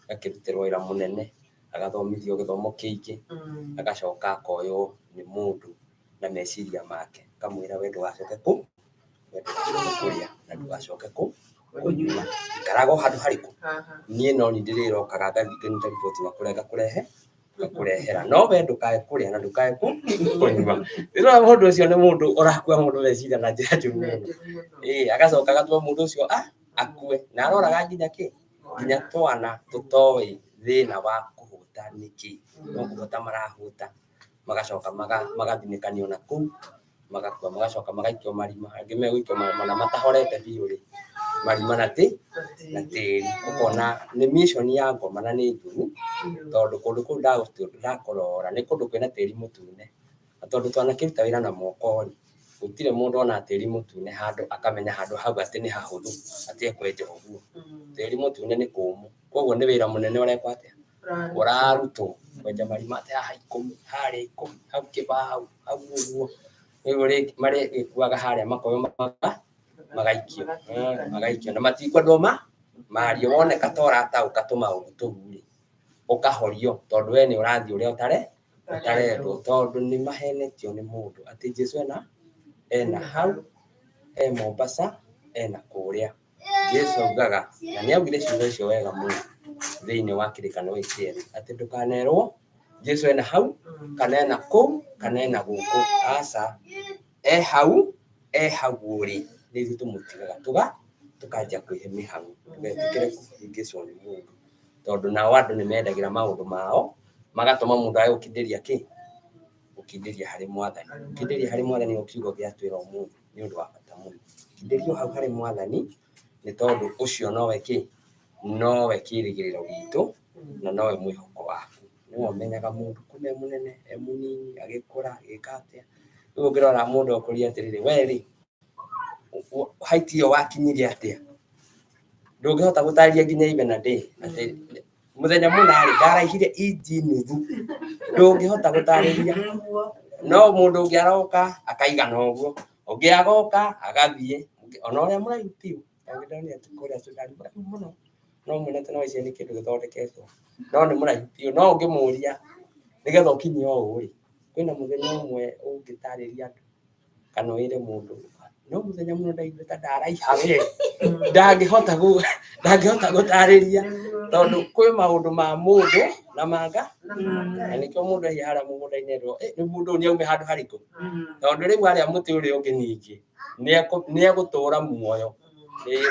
akĩrutĩrwo wĩra mũnene agathomithio gĩthomo kĩingĩ agacoka akoywo nĩ mũndũ na meciria make kamwĩra we ndũgacoke kũrĩa na ndũgacoke kũnyua ikaraga o handũ harĩkũ. Niĩ no nĩ ndĩrĩrokaga ngathiĩ ngĩruta riboti ngakũrehera no we ndũkae kũrĩa na ndũkae kũnyua. Rĩrĩa mũndũ ũcio nĩ mũndũ ũrakua mũndũ meciria na njĩra njũru mũno. Agacoka agatũma mũndũ ũcio akue na aroraga nginya twana tũtoĩ thĩna wa kũhũta nĩkĩ no kũhũta marahũta magacoka magathinĩkanio na kũu magakua magacoka magaikio marima. Angĩ megũikio marima na matahorete biũ rĩ marima na tĩri. Ũkona nĩ mission ya ngoma na nĩ njũru tondũ kũndũ kũu ndakũrora nĩ kũndũ kwĩna tĩri mũtune na tondũ twanakĩruta wĩra na moko rĩ gũtirĩ mũndũ ona tĩri mũtune handũ akamenya handũ hau atĩ nĩ hahũthũ atĩ ekwenja ũguo. Tĩri mũtune nĩ kũmũ. Koguo nĩ wĩra mũnene ũrekwo atĩa ũrarutwo kwenja marima atĩ haha 10 harĩa 10 hau kĩbao hau ũguo. Rĩu marĩkuaga harĩa makoywo magaikio na matikwendwo mario woneka ta ũrataũka tũmaũndũ tũu rĩ ũkahorio tondũ we nĩ ũrathiĩ ũrĩa ũtarendwo tondũ nĩ mahenetio nĩ mũndũ atĩ Jesũ ena hau Mombasa ena kũrĩa Jesu augaga na nĩ augire ciugo icio wega mũno thĩinĩ wa kĩrĩkanĩro gĩkĩ atĩ ndũkanerwo Jesu ena hau kana ena kũu kana ena gũkũ. Aca hau ũrĩ nĩ ithuĩ tũmũtigaga tũkanjia kwĩhe mĩhang'o tũgetĩkĩre kũhingĩcwo nĩ mũndũ, tondũ nao andũ nĩ mendagĩra maũndũ mao magatũma mũndũ age gũkindĩria harĩ Mwathani. Gũkindĩria harĩ Mwathani nĩ kiugo gĩatwĩra ũmũthĩ nĩ ũndũ wa bata mũno. Gũkindĩrio hau harĩ Mwathani nĩ tondũ ũcio nowe kĩĩrĩgĩrĩro gitũ na nowe mwĩhoko waku. Nĩwe ũmenyaga mũndũ kuma mũnene mũnini agĩkũra agĩka atĩa. Rĩu ũngĩrora mũndũ akũria atĩrĩrĩ, we rĩ height ĩyo wakinyire atĩa, ndũngĩhota gũtarĩria nginya even a day atĩ mũthenya mũna rĩ ndaraihire inji nuthu, ndũngĩhota gũtarĩria. No mũndũ ũngĩ aroka akaigana ũguo, ũngĩ agoka agathiĩ ona ũrĩa mũraihu biũ ũngĩndonire kũrĩa Sudan mũraihu mũno no mwonete no icio nĩ kĩndũ gĩthondeketwo no nĩ mũraihu biũ. No ũngĩmũria nĩgetha ũkinye ũũ rĩ, kwĩna mũthenya ũmwe ũngĩtarĩria andũ kana wĩre mũndũ no mũthenya mũno ndaiguĩte ndaraiha we, ndangĩhota gũtarĩria tondũ kwĩ maũndũ ma mũndũ na manga na nĩkĩo mũndũ ahiĩ harĩa mũgũnda-inĩ erwo rĩu mũndũ ũyũ nĩ auma handũ harĩkũ, tondũ rĩu harĩa mũtĩ ũrĩa ũngĩ ningĩ nĩ egũtũũra muoyo.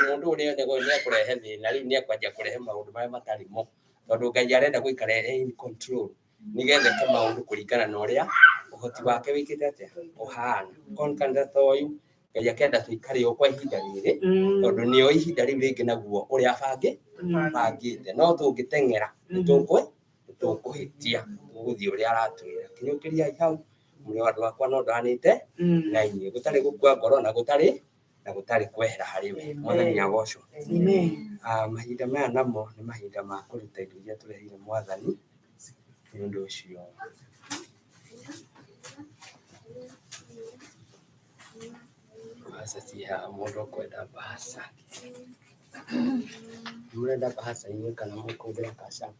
Mũndũ ũrĩa nĩ ekũrehe thĩna rĩu nĩ ekwanjia kũrehe maũndũ marĩa matarĩ mo, tondũ Ngai arenda gũikara in control nĩgetha eke maũndũ kũringana na ũrĩa ũhoti wake wĩkĩte atĩa ũhana. Konkanĩte ta ũyũ Ngai akenda tũikare ũũ kwa ihinda rĩrĩ tondũ nĩo ihinda rĩu rĩngĩ naguo ũrĩa bangĩte. No tũngĩteng'era nĩ tũkũhĩtia tũgũthiĩ ũrĩa aratwĩra. Kinyũkĩriai hau mũrĩ o andũ akwa no ndwanĩte na inyuĩ, gũtarĩ gũkua ngoro na gũtarĩ kwehera harĩ we. Mwathani agocwo. Mahinda maya namo nĩ mahinda ma kũruta indo iria tũreheire Mwathani. Nĩ ũndũ ũcio bahaca ciĩ haha, mũndũ ũkwenda bahaca, mũrenda bahaca inyuĩ kana mũkũhũthĩra cash app?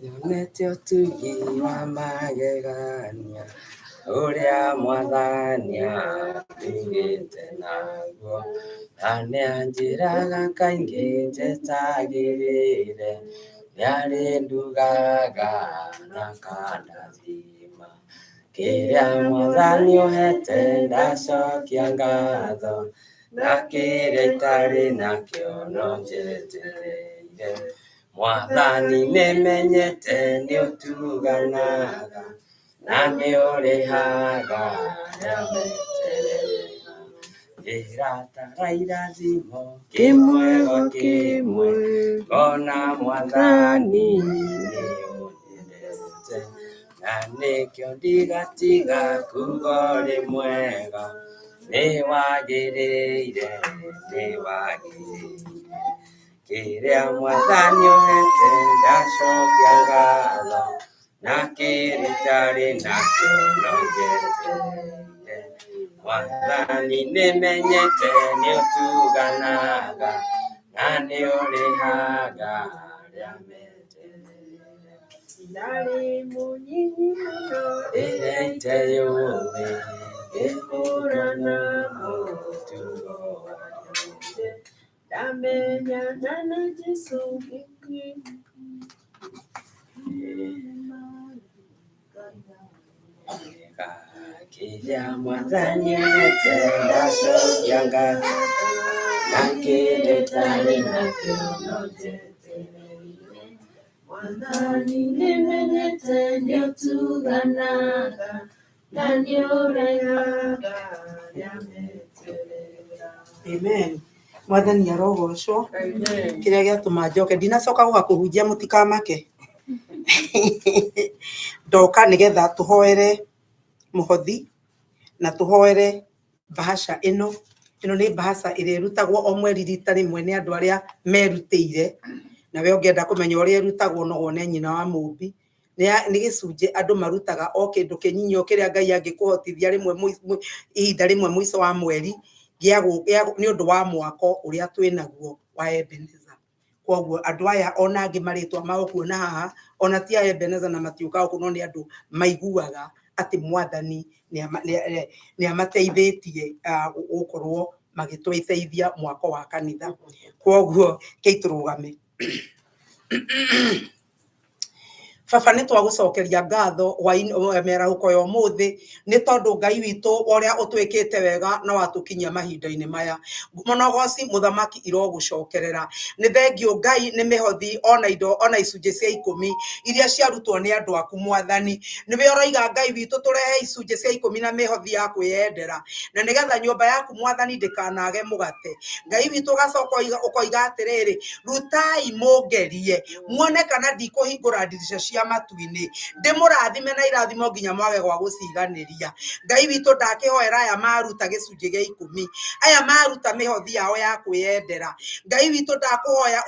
Nyonete ũtugi wa magegania ũrĩa Mwathani atũgĩte naguo, na nĩ anjĩraga kaingĩ njetagĩrĩre, nĩ arĩ ndugaga na akandathima. Kĩrĩa Mwathani ũhete ndacokia ngatho, na kĩrĩa itarĩ nakĩo no njetereire. Mwathani nĩmenyete nĩ ũtuganaga na nĩ ũrĩhaga arĩa metereraga. Ndĩratara irathimo kĩmwe kĩmwe, ngona Mwathani nĩ ũnyendete, na nĩkĩo ndigatiga kuga ũrĩ mwega, nĩ wagĩrĩire. Kĩrĩa Mwathani ũhete ndacokia ngatho, na kĩrĩa itarĩ nakĩo no njetereire. Mwathani nĩmenyete nĩ ũtuganaga na nĩ ũrĩhaga arĩa metereraga. Ndarĩ mũnyinyi mũno rĩrĩa iteyũĩ, ngĩkũũrana mũtugo wake, ndamenyana na Jesũ kĩrĩa Mwathani ũhete ndacokia ngatho, na kĩrĩa itarĩ nakĩo no njetereire. Mwathani nĩmenyete nĩ ũtuganaga na nĩ ũrĩhaga arĩa metereraga. Amen. Mwathani arogocwo. Kĩrĩa gĩatũma njoke ndinacoka gũka kũhunjia mũtikamake. Ndoka nĩgetha tũhoere mũhothi na tũhoere bahaca ĩno. Ĩno nĩ bahaca ĩrĩa ĩrutagwo o mweri rita rĩmwe nĩ andũ arĩa merutĩire. Nawe ũngĩenda kũmenya ũrĩa ĩrutagwo no wone nyina wa mũmbi. Nĩ gĩcunjĩ andũ marutaga o kĩndũ kĩnyinyi o kĩrĩa Ngai angĩkũhotithia rĩmwe ihinda rĩmwe mũico wa mweri. nĩ ũndũ wa mwako ũrĩa twĩnaguo wa Ebenezer. Koguo andũ aya ona angĩ marĩtwa mao kuona haha ona ti a Ebenezer na matiũkaga kuo, no nĩ andũ maiguaga atĩ Mwathani nĩ amateithĩtie gũkorwo magĩtũteithia mwako wa kanitha. Koguo kei tũrũgame. Baba nĩ twagũcokeria ngatho mĩarahuko ya ũmũthĩ nĩ tondũ Ngai witũ ũrĩa ũtwĩkĩte wega na watũkinyia mahinda-inĩ maya. Mũnogoci mũthamaki irogũcokerera. Nĩ thengio Ngai nĩ mĩhothi ona indo ona icunjĩ cia 10 iria ciarutwo nĩ andũ aku Mwathani. Nĩwe ũroiga Ngai witũ tũrehe icunjĩ cia 10 na mĩhothi ya kwĩyendera, na nĩgetha nyũmba yaku Mwathani ndĩkanage mũgate. Ngai witũ ũgacoka ũkoiga atĩrĩrĩ, rutai mũngerie muone kana ndikũhingũra ndirica cia matu-inĩ, ndĩmũrathime na irathimo nginya mwage gwa gũciganĩria. Ngai witũ ndakĩhoera aya maruta gĩcunjĩ gĩa 10, aya maruta mĩhothi yao ya kwĩyendera. Ngai witũ ndakũhoya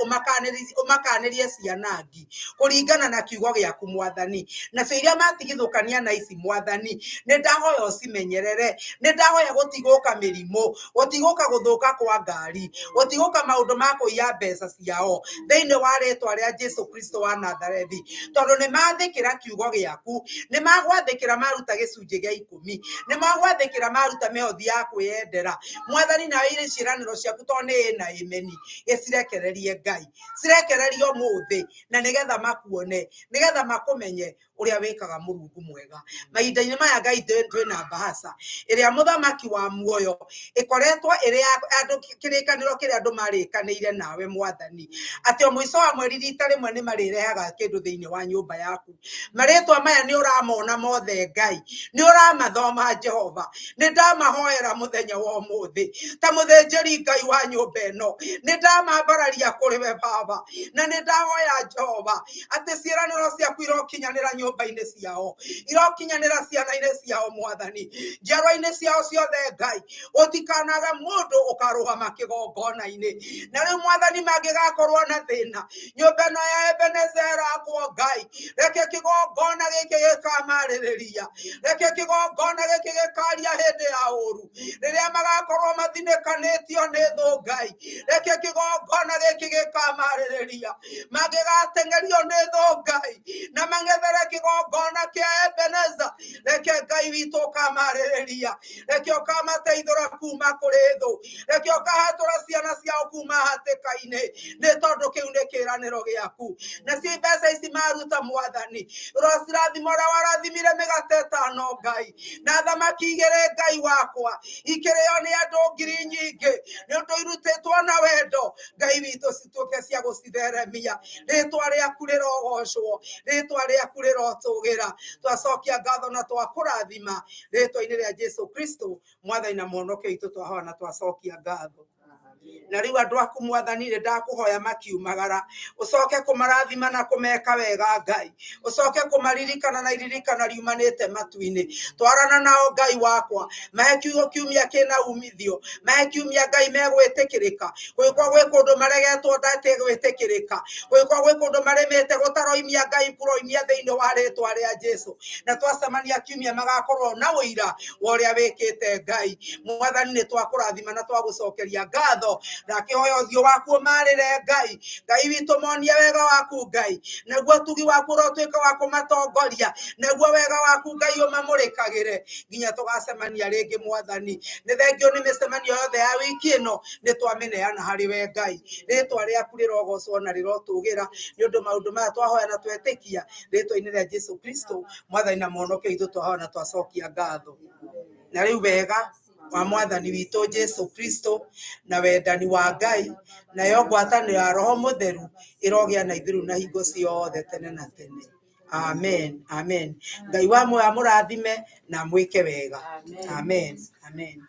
ũmakanĩrie cianangi kũringana na kiugo gĩaku Mwathani. Nacio iria matigithũkania na ici Mwathani, nĩ ndahoya ũcimenyerere, nĩ ndahoya gũtigũka mĩrimũ, gũtigũka gũthũka kwa ngari, gũtigũka maũndũ ma kũiya mbeca ciao thĩinĩ wa rĩtwa rĩa Jesu Kristo wa Nazarethi. Tondũ nĩ mathĩkĩra kiugo gĩaku, nĩ magwathĩkĩra maruta gĩcunjĩ gĩa 10, nĩ magwathĩkĩra maruta mĩhothi ya kwĩyendera. Mwathani nawe irĩ ciĩranĩro ciaku tondũ nĩ ĩ na ĩmeni, gĩcirekererie Ngai, cirekererie ũmũthĩ, na nĩgetha makuone, nĩgetha makũmenye ũrĩa wĩkaga Mũrungu mwega. Mahinda-inĩ maya Ngai twĩna mbahaca ĩrĩa mũthamaki wa muoyo ĩkoretwo ĩrĩ andũ kĩrĩkanĩro kĩrĩa andũ marĩkanĩire nawe Mwathani, atĩ o mũico wa mweri rita rĩmwe nĩ marĩrehaga kĩndũ thĩinĩ wa nyũmba yaku. Marĩtwa maya nĩ ũramona mothe Ngai, nĩ ũramathoma Jehova. Nĩ ndamahoera mũthenya wa ũmũthĩ ta mũthĩnjĩri Ngai wa nyũmba ĩno, nĩ ndamambararia kũrĩ we Baba, na nĩ ndahoya Jehova atĩ ciĩranĩro ciaku irokinyanĩra nyũmba-inĩ ciao, irokinyanĩra ciana-inĩ ciao Mwathani, njiarwa-inĩ ciao ciothe Ngai, gũtikanaga mũndũ ũkarũgama kĩgongona-inĩ. Na rĩu Mwathani mangĩgakorwo na thĩna nyũmba ĩno ya Ebenezer akwo Ngai, reke kĩgongona gĩkĩ gĩkamarĩrĩria, reke kĩgongona gĩkĩ gĩkaria hĩndĩ ya ũru rĩrĩa magakorwo mathinĩkanĩtio nĩ thũ Ngai, reke kĩgongona gĩkĩ gĩkamarĩrĩria, mangĩgateng'erio nĩ thũ Ngai na mang'ethere kĩgongona kĩa Ebenezer, reke Ngai witũ ũkamarĩrĩria, reke ũkamateithũra kuma kũrĩ thũ, reke ũkahatũra ciana ciao kuma hatĩka-inĩ, nĩ tondũ kĩu nĩ kĩĩranĩro gĩaku. Na ci mbeca ici maruta Mwathani, ũrocirathima ũrĩa warathimire mĩgate 5 Ngai na thamaki 2 Ngai wakwa, ikĩrĩo nĩ andũ ngiri nyingĩ nĩ ũndũ irutĩtwo na wendo. Ngai witũ cituĩke cia gũcitheremia, rĩtwa rĩaku rĩrogocwo, rĩtwa rĩaku rĩrotũgĩra. Twacokia ngatho na twakũrathima rĩtwa-inĩ rĩa Jesu Kristo Mwathani na Mũhonokia witũ, twahoya na twacokia ngatho. Na rĩu andũ aku Mwathani nĩ ndakũhoya makiumagara, ũcoke kũmarathima na kũmeka wega Ngai, ũcoke kũmaririkana na iririkana riumanĩte matu-inĩ. Twarana nao Ngai wakwa, mahe kiugo kiumia kĩna umithio, mahe kiumia Ngai megwĩtĩkĩrĩka, gwĩkwo gwĩ kũndũ maregetwo ndategwĩtĩkĩrĩka, gwĩkwo gwĩ kũndũ maremete gũtaroimia Ngai kũroimia thĩinĩ wa rĩtwa rĩa Jesu. Na twacemania kiumia magakorwo na ũira wa ũrĩa wĩkĩte Ngai. Mwathani nĩ twakũrathima na twagũcokeria ngatho, ndakĩhoya ũthiũ waku ũmarĩre Ngai, Ngai witũ monie wega waku Ngai, naguo ũtugi waku ũrotuĩka wa kũmatongoria, naguo wega waku Ngai ũmamũrĩkagĩre nginya tũgacemania rĩngĩ Mwathani. Nĩ thengio nĩ mĩcemanio yothe ya wiki ĩno, nĩ twamĩneana harĩ we Ngai, rĩtwa rĩaku rĩrogocwo na rĩrotũgĩra nĩ ũndũ maũndũ maya twahoya na twetĩkia rĩtwa-inĩ rĩa Jesu Kristo Mwathani na Mũhonokia witũ, twahoya na twacokia ngatho. Na rĩu wega wa Mwathani witũ Jesu Kristo na wendani wa Ngai nayo ngwatanĩro ya Roho Mũtheru ĩrogĩa na ithuĩ na hingo ciothe tene na tene. Amen, amen. Ngai wa muoyo amũrathime na mwĩke wega. Amen, amen.